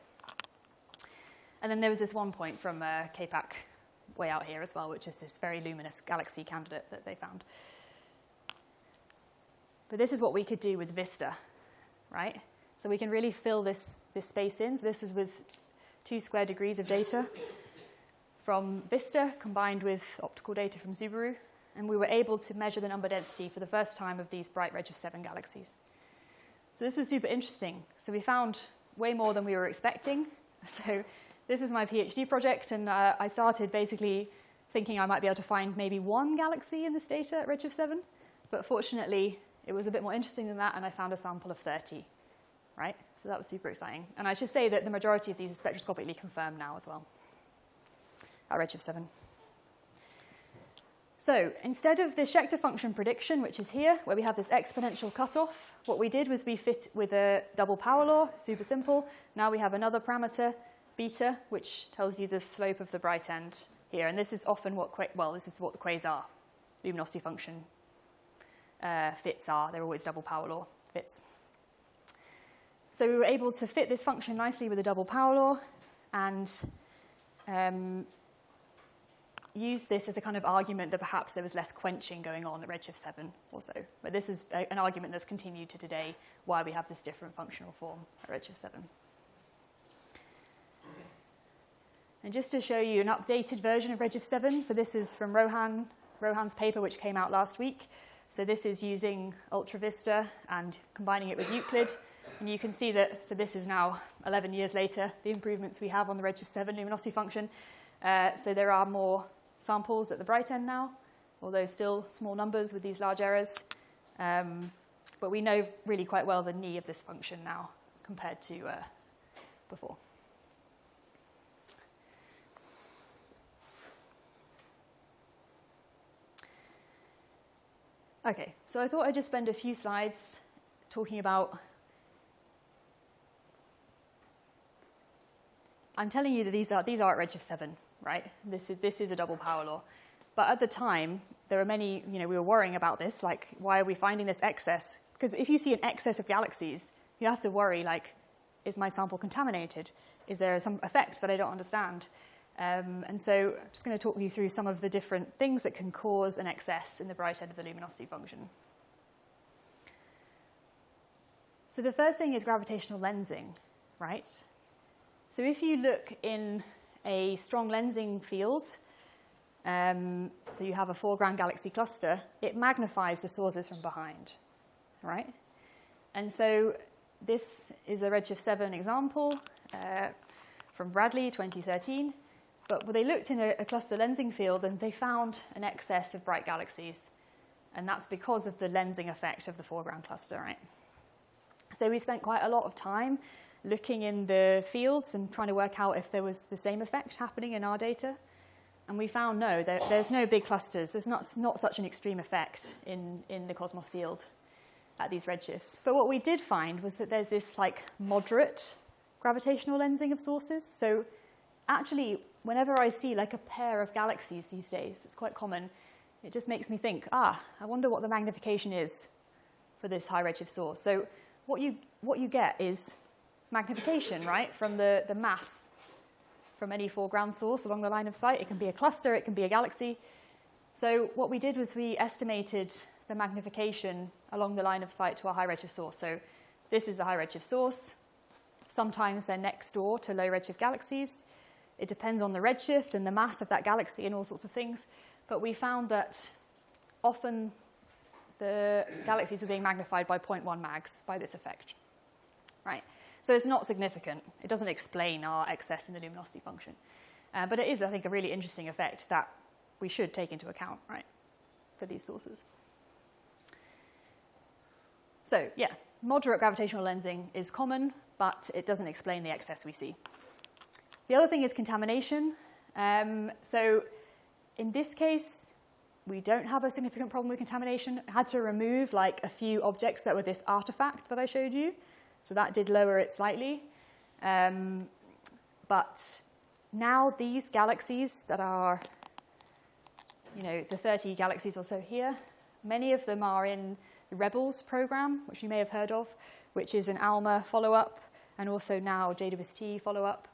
And then there was this one point from CAPAC way out here as well, which is this very luminous galaxy candidate that they found. But this is what we could do with Vista, right? So we can really fill this space in. So this is with 2 square degrees of data from Vista combined with optical data from Subaru. And we were able to measure the number density for the first time of these bright redshift 7 galaxies. So this was super interesting. So we found way more than we were expecting. So this is my PhD project, and I started basically thinking I might be able to find maybe 1 galaxy in this data at redshift 7. But fortunately, it was a bit more interesting than that, and I found a sample of 30, right? So that was super exciting. And I should say that the majority of these are spectroscopically confirmed now as well, at redshift 7. So instead of the Schechter function prediction, which is here, where we have this exponential cutoff, what we did was we fit with a double power law, super simple. Now we have another parameter, beta, which tells you the slope of the bright end here. And this is often what, this is what the quasar luminosity function fits are. They're always double power law fits. So we were able to fit this function nicely with a double power law and use this as a kind of argument that perhaps there was less quenching going on at redshift 7 or so. But this is an argument that's continued to today why we have this different functional form at redshift 7. And just to show you an updated version of redshift 7, so this is from Rohan's paper, which came out last week. So this is using UltraVista and combining it with Euclid. And you can see that, so this is now 11 years later, the improvements we have on the redshift 7 luminosity function. So there are more samples at the bright end now, although still small numbers with these large errors. But we know really quite well the knee of this function now compared to before. Okay, so I thought I'd just spend a few slides talking about. I'm telling you that these are at redshift 7, right? This is a double power law. But at the time, there were many, we were worrying about this, like, why are we finding this excess? Because if you see an excess of galaxies, you have to worry, like, is my sample contaminated? Is there some effect that I don't understand? And so I'm just going to talk you through some of the different things that can cause an excess in the bright end of the luminosity function. So the first thing is gravitational lensing, right? So if you look in a strong lensing field, so you have a foreground galaxy cluster, it magnifies the sources from behind, right? And so this is a redshift 7 example from Bradley, 2013. But they looked in a cluster lensing field and they found an excess of bright galaxies. And that's because of the lensing effect of the foreground cluster, right? So we spent quite a lot of time looking in the fields and trying to work out if there was the same effect happening in our data. And we found no, there's no big clusters. There's not such an extreme effect in the cosmos field at these redshifts. But what we did find was that there's this like moderate gravitational lensing of sources. So actually, whenever I see like a pair of galaxies these days, it's quite common, it just makes me think, I wonder what the magnification is for this high redshift source. So what you get is magnification, right, from the mass from any foreground source along the line of sight. It can be a cluster, it can be a galaxy. So what we did was we estimated the magnification along the line of sight to our high redshift source. So this is the high redshift source. Sometimes they're next door to low redshift galaxies. It depends on the redshift and the mass of that galaxy and all sorts of things. But we found that often the galaxies were being magnified by 0.1 mags by this effect, right? So it's not significant. It doesn't explain our excess in the luminosity function. But it is, I think, a really interesting effect that we should take into account, right, for these sources. So, yeah, moderate gravitational lensing is common, but it doesn't explain the excess we see. The other thing is contamination. So in this case, we don't have a significant problem with contamination. I had to remove like a few objects that were this artifact that I showed you. So that did lower it slightly. But now these galaxies that are, the 30 galaxies or so here, many of them are in the Rebels program, which you may have heard of, which is an ALMA follow-up, and also now JWST follow-up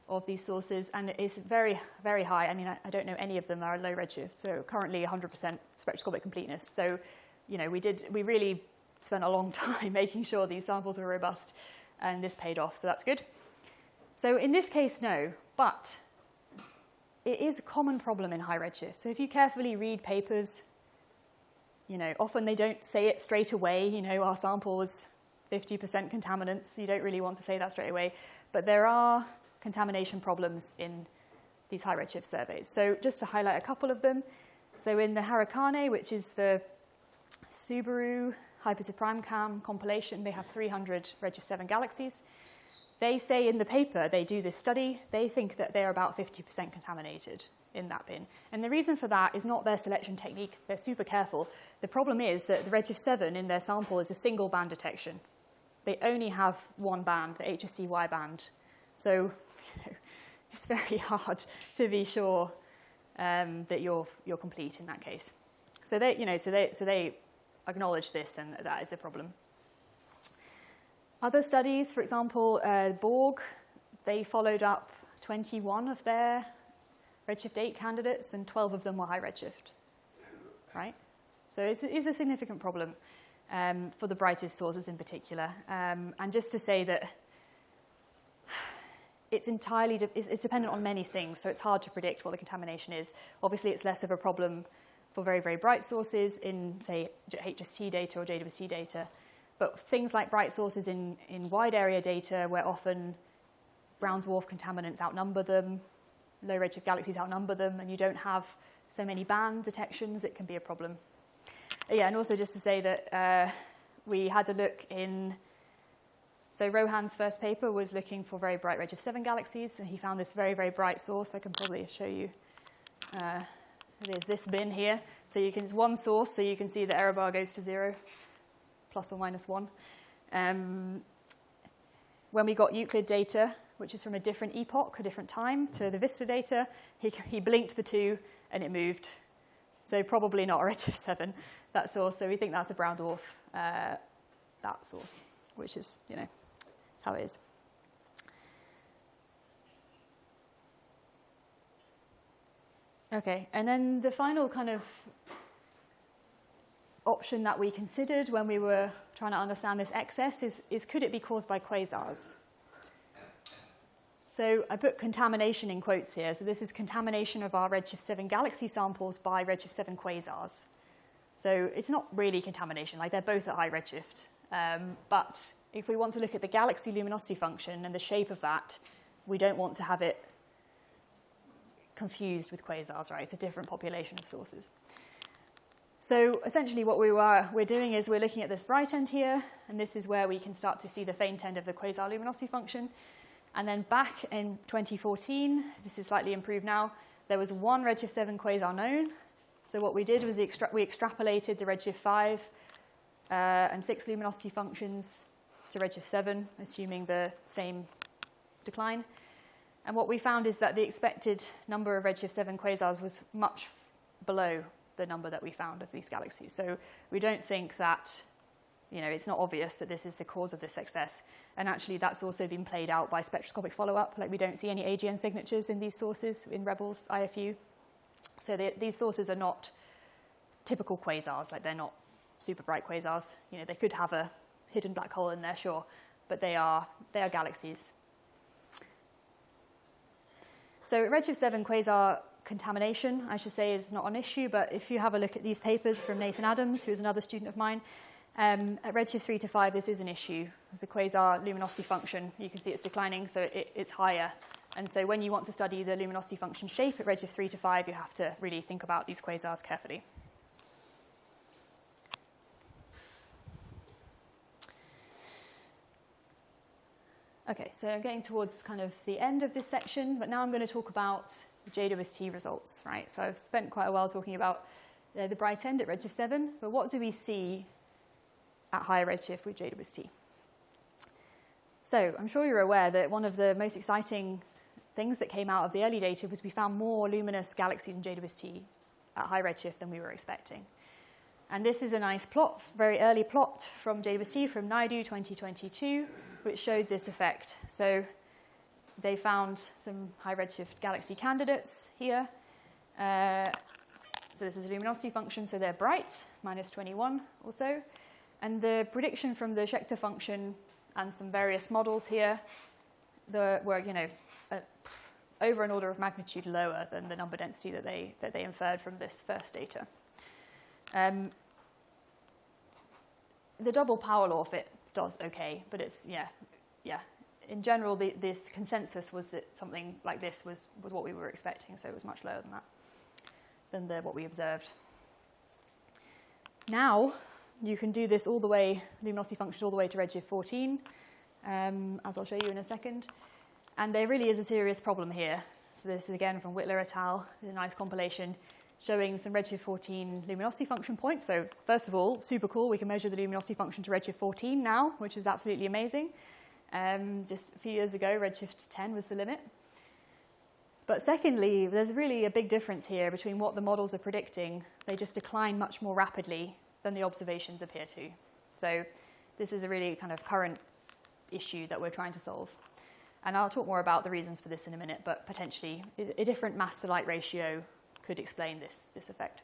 of these sources, and it is very, very high. I mean, I don't know any of them are low redshift, so currently 100% spectroscopic completeness. So, we really spent a long time making sure these samples were robust, and this paid off, so that's good. So in this case, no, but it is a common problem in high redshift. So if you carefully read papers, often they don't say it straight away. Our sample was 50% contaminants. You don't really want to say that straight away, but there are contamination problems in these high redshift surveys. So just to highlight a couple of them. So in the Harakane, which is the Subaru Hypersid Prime Cam compilation, they have 300 redshift 7 galaxies. they say in the paper, they do this study, they think that they're about 50% contaminated in that bin. And the reason for that is not their selection technique. They're super careful. The problem is that the redshift 7 in their sample is a single band detection. They only have one band, the HSC-Y band. So it's very hard to be sure that you're complete in that case. So they acknowledge this, and that is a problem. Other studies, for example, Borg, they followed up 21 of their redshift 8 candidates, and 12 of them were high redshift, right? So it's a significant problem for the brightest sources in particular. And just to say that it's dependent on many things, so it's hard to predict what the contamination is. Obviously, it's less of a problem for very, very bright sources in, say, HST data or JWST data. But things like bright sources in wide area data, where often brown dwarf contaminants outnumber them, low redshift galaxies outnumber them, and you don't have so many band detections, it can be a problem. Yeah, and also just to say that we had a look in, so Rohan's first paper was looking for very bright redshift 7 galaxies, and he found this very, very bright source. I can probably show you. It is this bin here. So it's one source, so you can see the error bar goes to 0, plus or minus 1. When we got Euclid data, which is from a different epoch, a different time, to the Vista data, he blinked the 2 and it moved. So probably not a redshift 7, that source. So we think that's a brown dwarf, that source, which is, that's how it is. Okay, and then the final kind of option that we considered when we were trying to understand this excess is could it be caused by quasars? So I put contamination in quotes here. So this is contamination of our redshift 7 galaxy samples by redshift 7 quasars. So it's not really contamination, like they're both at high redshift. But if we want to look at the galaxy luminosity function and the shape of that, we don't want to have it confused with quasars, right? It's a different population of sources. So essentially what we're doing is we're looking at this bright end here, and this is where we can start to see the faint end of the quasar luminosity function. And then back in 2014, this is slightly improved now, there was one redshift 7 quasar known. So what we did was we extrapolated the redshift 5 and 6 luminosity functions to redshift 7, assuming the same decline. And what we found is that the expected number of redshift 7 quasars was much below the number that we found of these galaxies. So we don't think that, it's not obvious that this is the cause of this excess. And actually, that's also been played out by spectroscopic follow-up. Like, we don't see any AGN signatures in these sources, in Rebels, IFU. So these sources are not typical quasars. Like, they're not super bright quasars. They could have a hidden black hole in there, sure, but they are galaxies. So redshift 7 quasar contamination, I should say, is not an issue, but if you have a look at these papers from Nathan Adams, who's another student of mine, at redshift 3 to 5, this is an issue. There's a quasar luminosity function. You can see it's declining, so it's higher. And so when you want to study the luminosity function shape at redshift 3 to 5, you have to really think about these quasars carefully. Okay, so I'm getting towards kind of the end of this section, but now I'm going to talk about the JWST results, right? So I've spent quite a while talking about the bright end at redshift 7, but what do we see at higher redshift with JWST? So I'm sure you're aware that one of the most exciting things that came out of the early data was we found more luminous galaxies in JWST at high redshift than we were expecting. And this is a nice plot, very early plot from JWST from NIDU 2022, which showed this effect. So they found some high redshift galaxy candidates here. So this is a luminosity function, so they're bright, minus 21 or so. And the prediction from the Schechter function and some various models here were, over an order of magnitude lower than the number density that they inferred from this first data. The double power law fit does okay, but it's, in general, this consensus was that something like this was what we were expecting, so it was much lower than what we observed. Now, you can do this all the way, luminosity functions all the way to redshift 14, as I'll show you in a second. And there really is a serious problem here. So this is again from Whitler et al., a nice compilation showing some redshift 14 luminosity function points. So first of all, super cool, we can measure the luminosity function to redshift 14 now, which is absolutely amazing. Just a few years ago, redshift 10 was the limit. But secondly, there's really a big difference here between what the models are predicting. They just decline much more rapidly than the observations appear to. So this is a really kind of current issue that we're trying to solve. And I'll talk more about the reasons for this in a minute, but potentially a different mass to light ratio could explain this effect.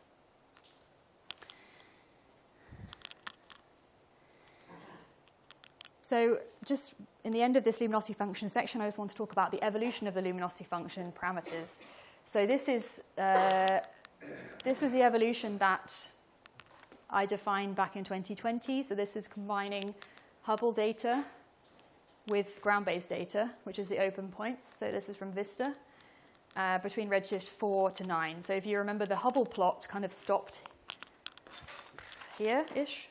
So just in the end of this luminosity function section, I just want to talk about the evolution of the luminosity function parameters. So this was the evolution that I defined back in 2020. So this is combining Hubble data with ground-based data, which is the open points. So this is from Vista, between redshift 4 to 9. So if you remember, the Hubble plot kind of stopped here-ish.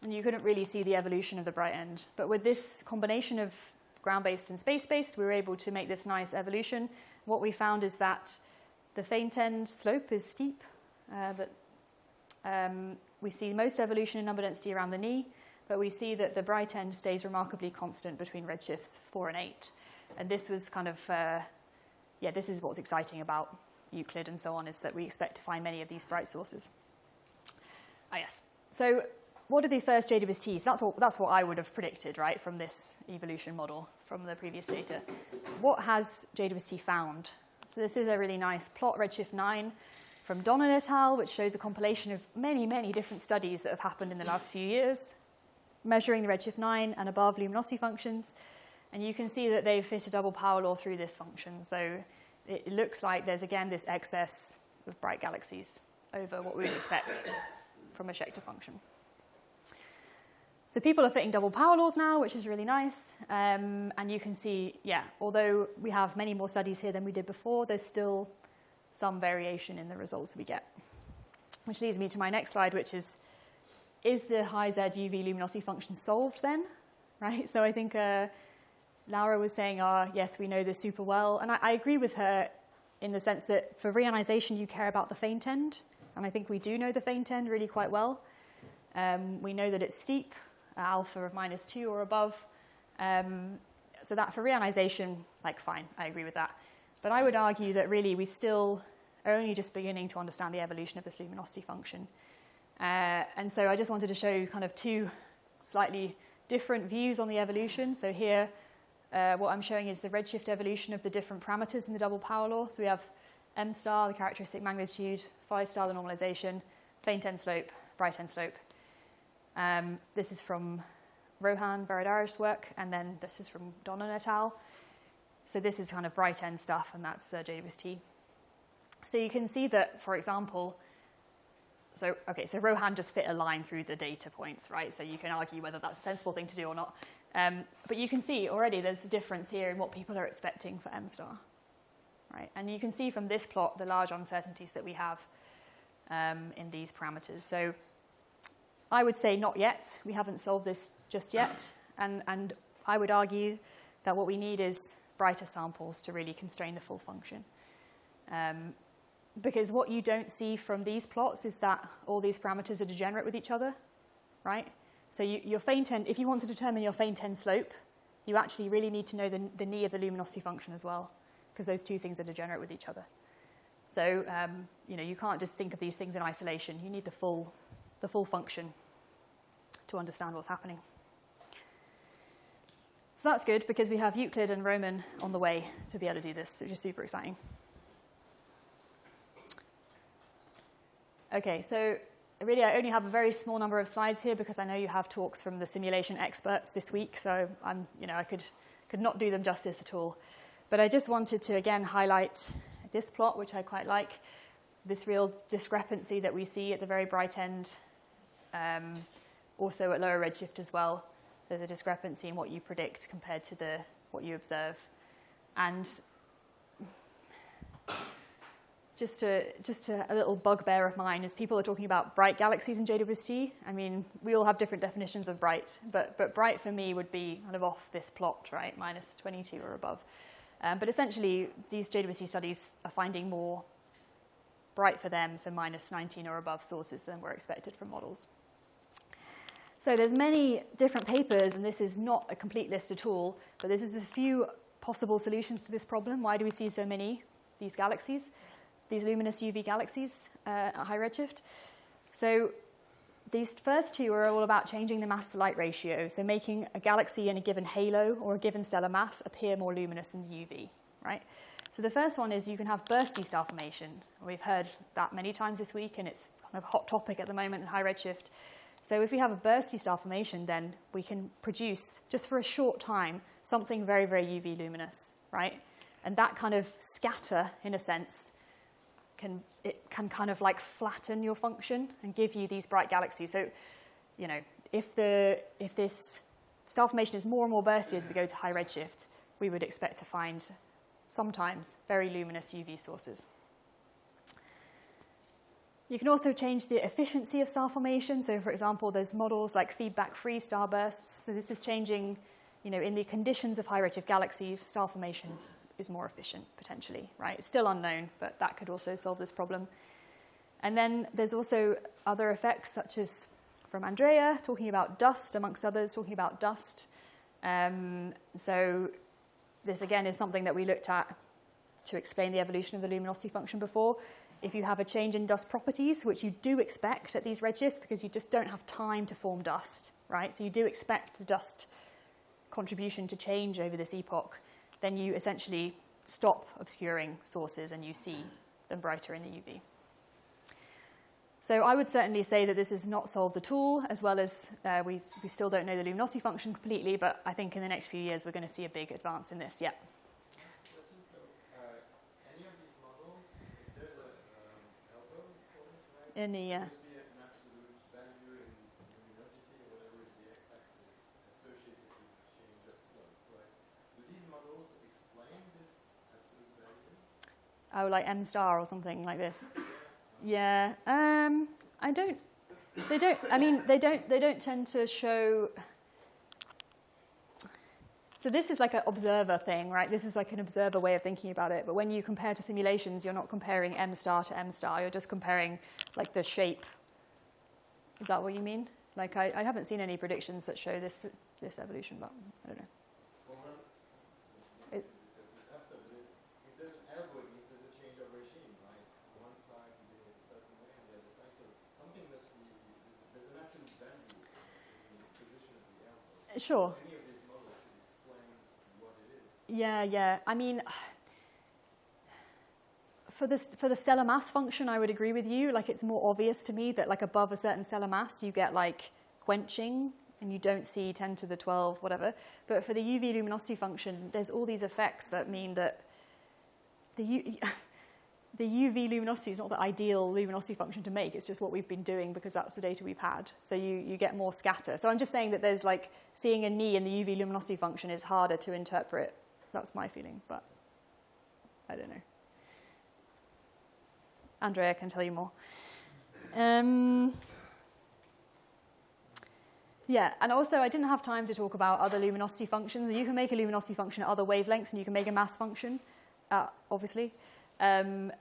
And you couldn't really see the evolution of the bright end. But with this combination of ground-based and space-based, we were able to make this nice evolution. What we found is that the faint end slope is steep, but we see most evolution in number density around the knee, but we see that the bright end stays remarkably constant between redshifts 4 and 8. And this was kind of, this is what's exciting about Euclid and so on, is that we expect to find many of these bright sources. Ah, yes. So what are these first JWSTs? That's what I would have predicted, right, from this evolution model, from the previous data. What has JWST found? So this is a really nice plot, redshift 9, from Donnan et al., which shows a compilation of many, many different studies that have happened in the last few years, measuring the redshift 9 and above luminosity functions. And you can see that they've fit a double power law through this function. So it looks like there's, again, this excess of bright galaxies over what we would expect from a Schechter function. So people are fitting double power laws now, which is really nice. And you can see, although we have many more studies here than we did before, there's still some variation in the results we get. Which leads me to my next slide, which is the high Z UV luminosity function solved then? Right? So I think Laura was saying, yes, we know this super well. And I agree with her in the sense that for reionization, you care about the faint end. And I think we do know the faint end really quite well. We know that it's steep, alpha of -2 or above. So that for reionization, fine, I agree with that. But I would argue that really we still are only just beginning to understand the evolution of this luminosity function. And so I just wanted to show you kind of two slightly different views on the evolution. So here, what I'm showing is the redshift evolution of the different parameters in the double power law. So we have M star, the characteristic magnitude, phi star, the normalization, faint end slope, bright end slope. This is from Rohan Varadara's work, and then this is from Donnan et al. So this is kind of bright end stuff, and that's JWST. So you can see that, for example, so Rohan just fit a line through the data points, right? So you can argue whether that's a sensible thing to do or not. But you can see already there's a difference here in what people are expecting for M star, right? And you can see from this plot the large uncertainties that we have in these parameters. So I would say not yet. We haven't solved this just yet. And I would argue that what we need is brighter samples to really constrain the full function. Because what you don't see from these plots is that all these parameters are degenerate with each other, right? So your faint end, if you want to determine your faint end slope, you actually really need to know the knee of the luminosity function as well, because those two things are degenerate with each other. So you can't just think of these things in isolation. You need the full function to understand what's happening. So that's good, because we have Euclid and Roman on the way to be able to do this, which is super exciting. Okay, so really I only have a very small number of slides here because I know you have talks from the simulation experts this week, so I could not do them justice at all. But I just wanted to again highlight this plot, which I quite like, this real discrepancy that we see at the very bright end, also at lower redshift as well. There's a discrepancy in what you predict compared to what you observe. And just a little bugbear of mine is people are talking about bright galaxies in JWST. I mean, we all have different definitions of bright, but bright for me would be kind of off this plot, right, minus 22 or above. But essentially, these JWST studies are finding more bright for them, so minus 19 or above sources than were expected from models. So there's many different papers, and this is not a complete list at all, but this is a few possible solutions to this problem. Why do we see so many these galaxies, these luminous UV galaxies at high redshift? So these first two are all about changing the mass to light ratio, so making a galaxy in a given halo or a given stellar mass appear more luminous in the UV, right? So the first one is you can have bursty star formation. We've heard that many times this week, and it's kind of a hot topic at the moment in high redshift. So if we have a bursty star formation, then we can produce, just for a short time, something very, very UV luminous, right? And that kind of scatter, in a sense, can kind of like flatten your function and give you these bright galaxies. So, you know, if this star formation is more and more bursty as we go to high redshift, we would expect to find sometimes very luminous UV sources. You can also change the efficiency of star formation. So, for example, there's models like feedback-free starbursts. So this is changing, you know, in the conditions of high redshift galaxies, star formation is more efficient, potentially, right? It's still unknown, but that could also solve this problem. And then there's also other effects, such as from Andrea, talking about dust, amongst others, talking about dust. So this, again, is something that we looked at to explain the evolution of the luminosity function before. If you have a change in dust properties, which you do expect at these redshifts, because you just don't have time to form dust, right? So you do expect the dust contribution to change over this epoch, then you essentially stop obscuring sources and you see them brighter in the UV. So I would certainly say that this is not solved at all, as well as we still don't know the luminosity function completely, but I think in the next few years we're going to see a big advance in this, yeah. Any of these models, if there's a elbow for it, right? In the, There must be an absolute value in luminosity or whatever is the x-axis associated with change of slope, right? Do these models explain this absolute value? oh, like M star or something like this. Yeah, they don't tend to show. So this is like an observer thing, right? This is like an observer way of thinking about it. But when you compare to simulations, you're not comparing M star to M star. You're just comparing like the shape. Is that what you mean? Like I haven't seen any predictions that show this evolution, but I don't know. If there's an elbow, it means there's a change of regime, right? One side being a certain way and the other side. So something must be, there's an absolute value in the position of the elbow. Sure. Any of these models should explain what it is. Yeah. I mean, for the stellar mass function, I would agree with you. Like, it's more obvious to me that like above a certain stellar mass, you get like quenching, and you don't see 10 to the 12, whatever. But for the UV luminosity function, there's all these effects that mean that the UV luminosity is not the ideal luminosity function to make. It's just what we've been doing because that's the data we've had. So you get more scatter. So I'm just saying that there's like seeing a knee in the UV luminosity function is harder to interpret. That's my feeling, but I don't know. Andrea can tell you more. Yeah, and also I didn't have time to talk about other luminosity functions. You can make a luminosity function at other wavelengths, and you can make a mass function, obviously. And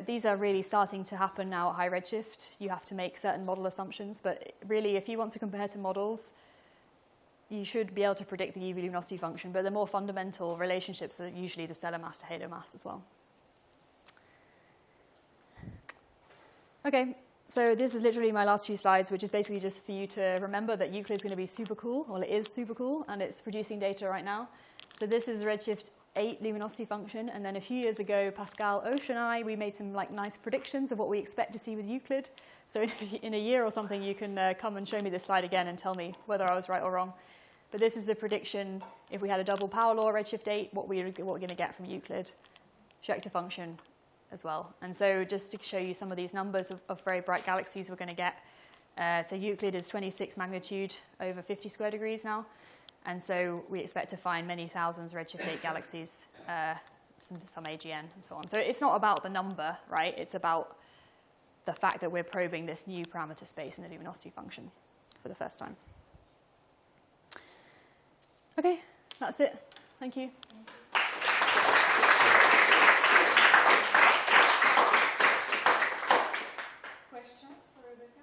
these are really starting to happen now at high redshift. You have to make certain model assumptions, but really, if you want to compare to models, you should be able to predict the UV luminosity function, but the more fundamental relationships are usually the stellar mass to halo mass as well. Okay. So this is literally my last few slides, which is basically just for you to remember that Euclid is going to be super cool. Well, it is super cool, and it's producing data right now. So this is Redshift 8 luminosity function, and then a few years ago, Pascal Oesch and I, we made some like nice predictions of what we expect to see with Euclid. So in a year or something, you can come and show me this slide again and tell me whether I was right or wrong. But this is the prediction, if we had a double power law Redshift 8, what we're going to get from Euclid. Schecter function as well. And so just to show you some of these numbers of very bright galaxies we're going to get. So Euclid is 26 magnitude over 50 square degrees now. And so we expect to find many thousands Redshift 8 galaxies some AGN and so on. So it's not about the number, right? It's about the fact that we're probing this new parameter space in the luminosity function for the first time. Okay, that's it. Thank you. Questions for Rebecca?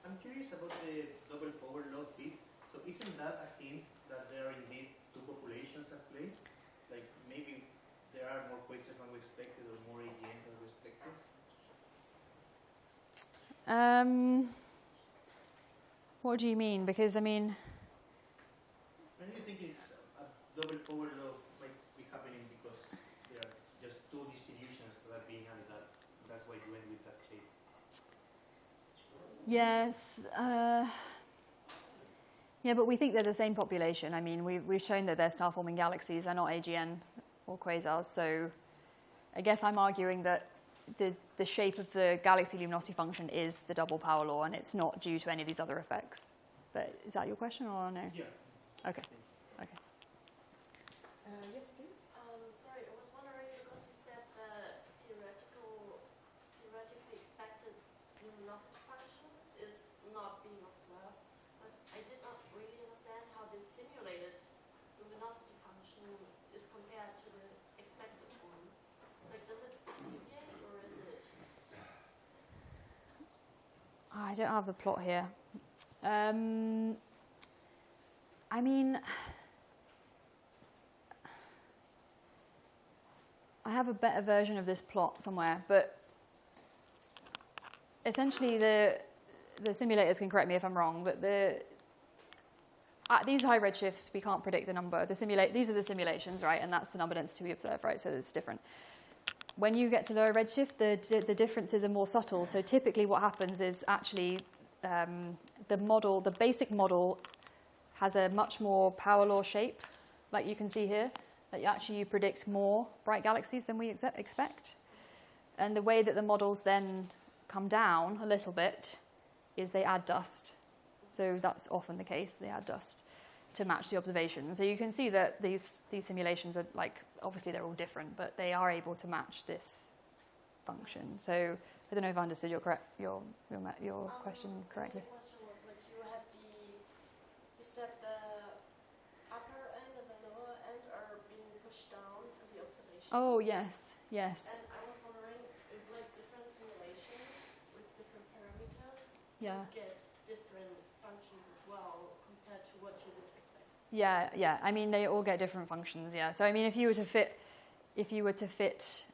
I'm curious about the double power law tip. So isn't that a hint that there are indeed two populations at play? Like maybe there are more quasars than we expected or more AGNs than we expected? What do you mean? Because, I mean... I'm just thinking a double power law might be happening because there are just two distributions that are being added up. That's why you end with that shape. Yes. Yeah, but we think they're the same population. I mean, we've shown that they're star-forming galaxies. They're not AGN or quasars. So I guess I'm arguing that the shape of the galaxy luminosity function is the double power law, and it's not due to any of these other effects. But is that your question or no? Yeah. Okay. Okay. Yes, please. Sorry, I was wondering because you said the theoretically expected luminosity function is not being observed, but I did not really understand how the simulated luminosity function is compared to the expected one. Like, does it deviate or is it? I don't have the plot here. I mean, I have a better version of this plot somewhere, but essentially the simulators can correct me if I'm wrong, but at these high redshifts, we can't predict the number. These are the simulations, right? And that's the number density we observe, right? So it's different. When you get to lower redshift, the differences are more subtle. So typically what happens is actually the basic model has a much more power law shape, like you can see here, that you predict more bright galaxies than we expect. And the way that the models then come down a little bit is they add dust. So that's often the case, they add dust to match the observation. So you can see that these simulations are obviously they're all different, but they are able to match this function. So I don't know if I understood your question correctly. The question was like you said the upper end and the lower end are being pushed down in the observation. Oh, yes, yes. And I was wondering if different simulations with different parameters Yeah. get different functions as well compared to what you would expect. Yeah. I mean, they all get different functions, yeah. So, I mean, if you were to fit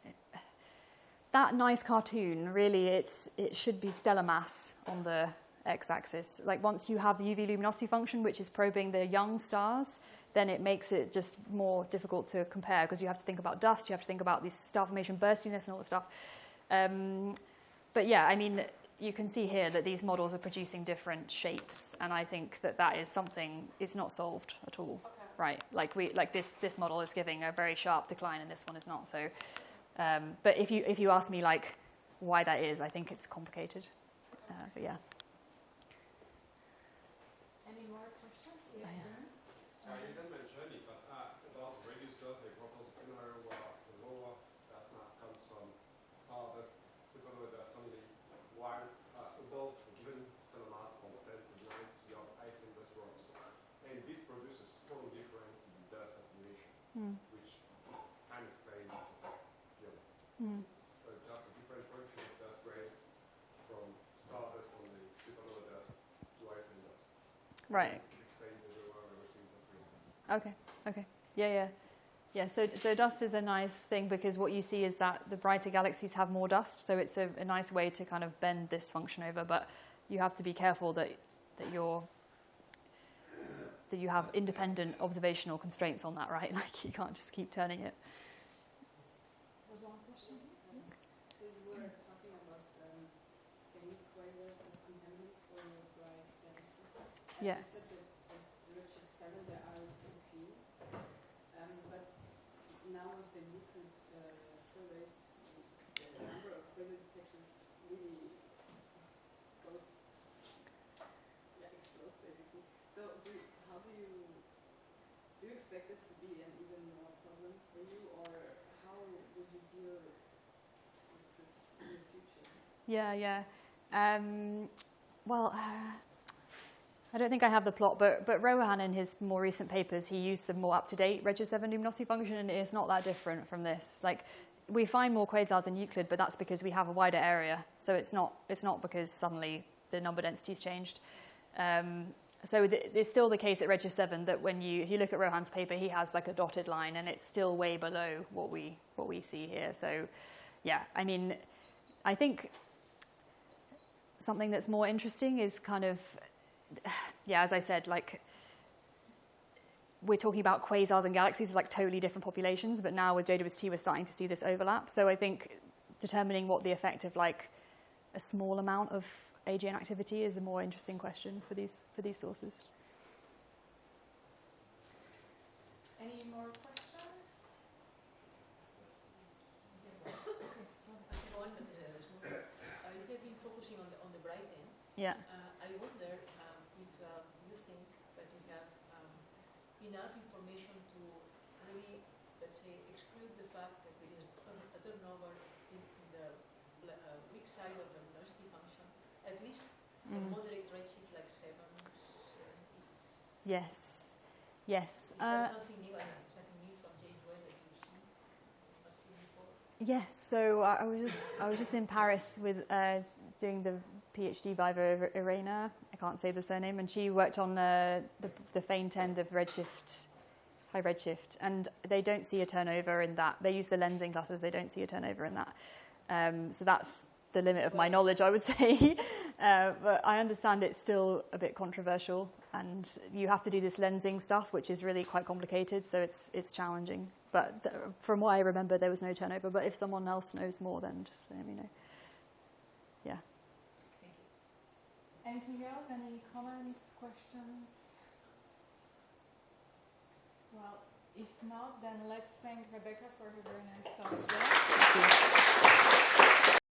that nice cartoon, really, it should be stellar mass on the x-axis. Like, once you have the UV luminosity function, which is probing the young stars, then it makes it just more difficult to compare because you have to think about dust, you have to think about this star formation burstiness and all the stuff. But yeah, I mean, you can see here that these models are producing different shapes, and I think that is something, it's not solved at all, right? Like this model is giving a very sharp decline, and this one is not. So, but if you ask me why that is, I think it's complicated. But yeah. Any more questions? Yeah. You didn't mention it, but about radius dust, I propose a scenario where the lower dust mass comes from stardust, supernova dust only, while above a given stellar mass from 10 to the 9, you have ice and dust rocks. And this produces strong difference in the dust accumulation, which can explain this effect here. So just a different function of dust grains from stardust only, supernova dust to ice and dust. Right. Okay. Yeah. So dust is a nice thing because what you see is that the brighter galaxies have more dust. So it's a nice way to kind of bend this function over. But you have to be careful that you have independent observational constraints on that, right? Like you can't just keep turning it. Was one question? So you were talking about faint quasars as contaminants for bright galaxies. Yeah. You said that at redshift 7 there are a few, but now with the new surveys, the number of quasar detections really explodes basically. So do you expect this to be an even more problem for you, or how would you deal with this in the future? Yeah. Well, I don't think I have the plot, but Rohan in his more recent papers, he used the more up-to-date redshift 7 luminosity function, and it's not that different from this. Like, we find more quasars in Euclid, but that's because we have a wider area. So it's not because suddenly the number density's changed. So it's still the case at redshift 7 that if you look at Rohan's paper, he has like a dotted line, and it's still way below what we see here. So, yeah, I mean, I think something that's more interesting is kind of, yeah, as I said, like, we're talking about quasars and galaxies as like totally different populations, but now with JWST we're starting to see this overlap. So I think determining what the effect of like a small amount of AGN activity is a more interesting question for these sources. Any more questions? You have been focusing on the bright end. Yeah. I wonder if you think that you have enough information to really, let's say, exclude the fact that there is a turnover in the weak side of the luminosity function, at least a moderate redshift like 7, 8. Yes. Is there something new? Something new from James Webb that you've seen, not seen before? Yes. So I was just in Paris with doing the PhD by Irena. I can't say the surname, and she worked on the faint end of high redshift, and they don't see a turnover in that. They use the lensing clusters. They don't see a turnover in that. So that's the limit of my knowledge, I would say. But I understand it's still a bit controversial, and you have to do this lensing stuff, which is really quite complicated. So it's challenging. But from what I remember, there was no turnover. But if someone else knows more, then just let me know. Yeah. Anything else? Any comments, questions? Well, if not, then let's thank Rebecca for her very nice talk.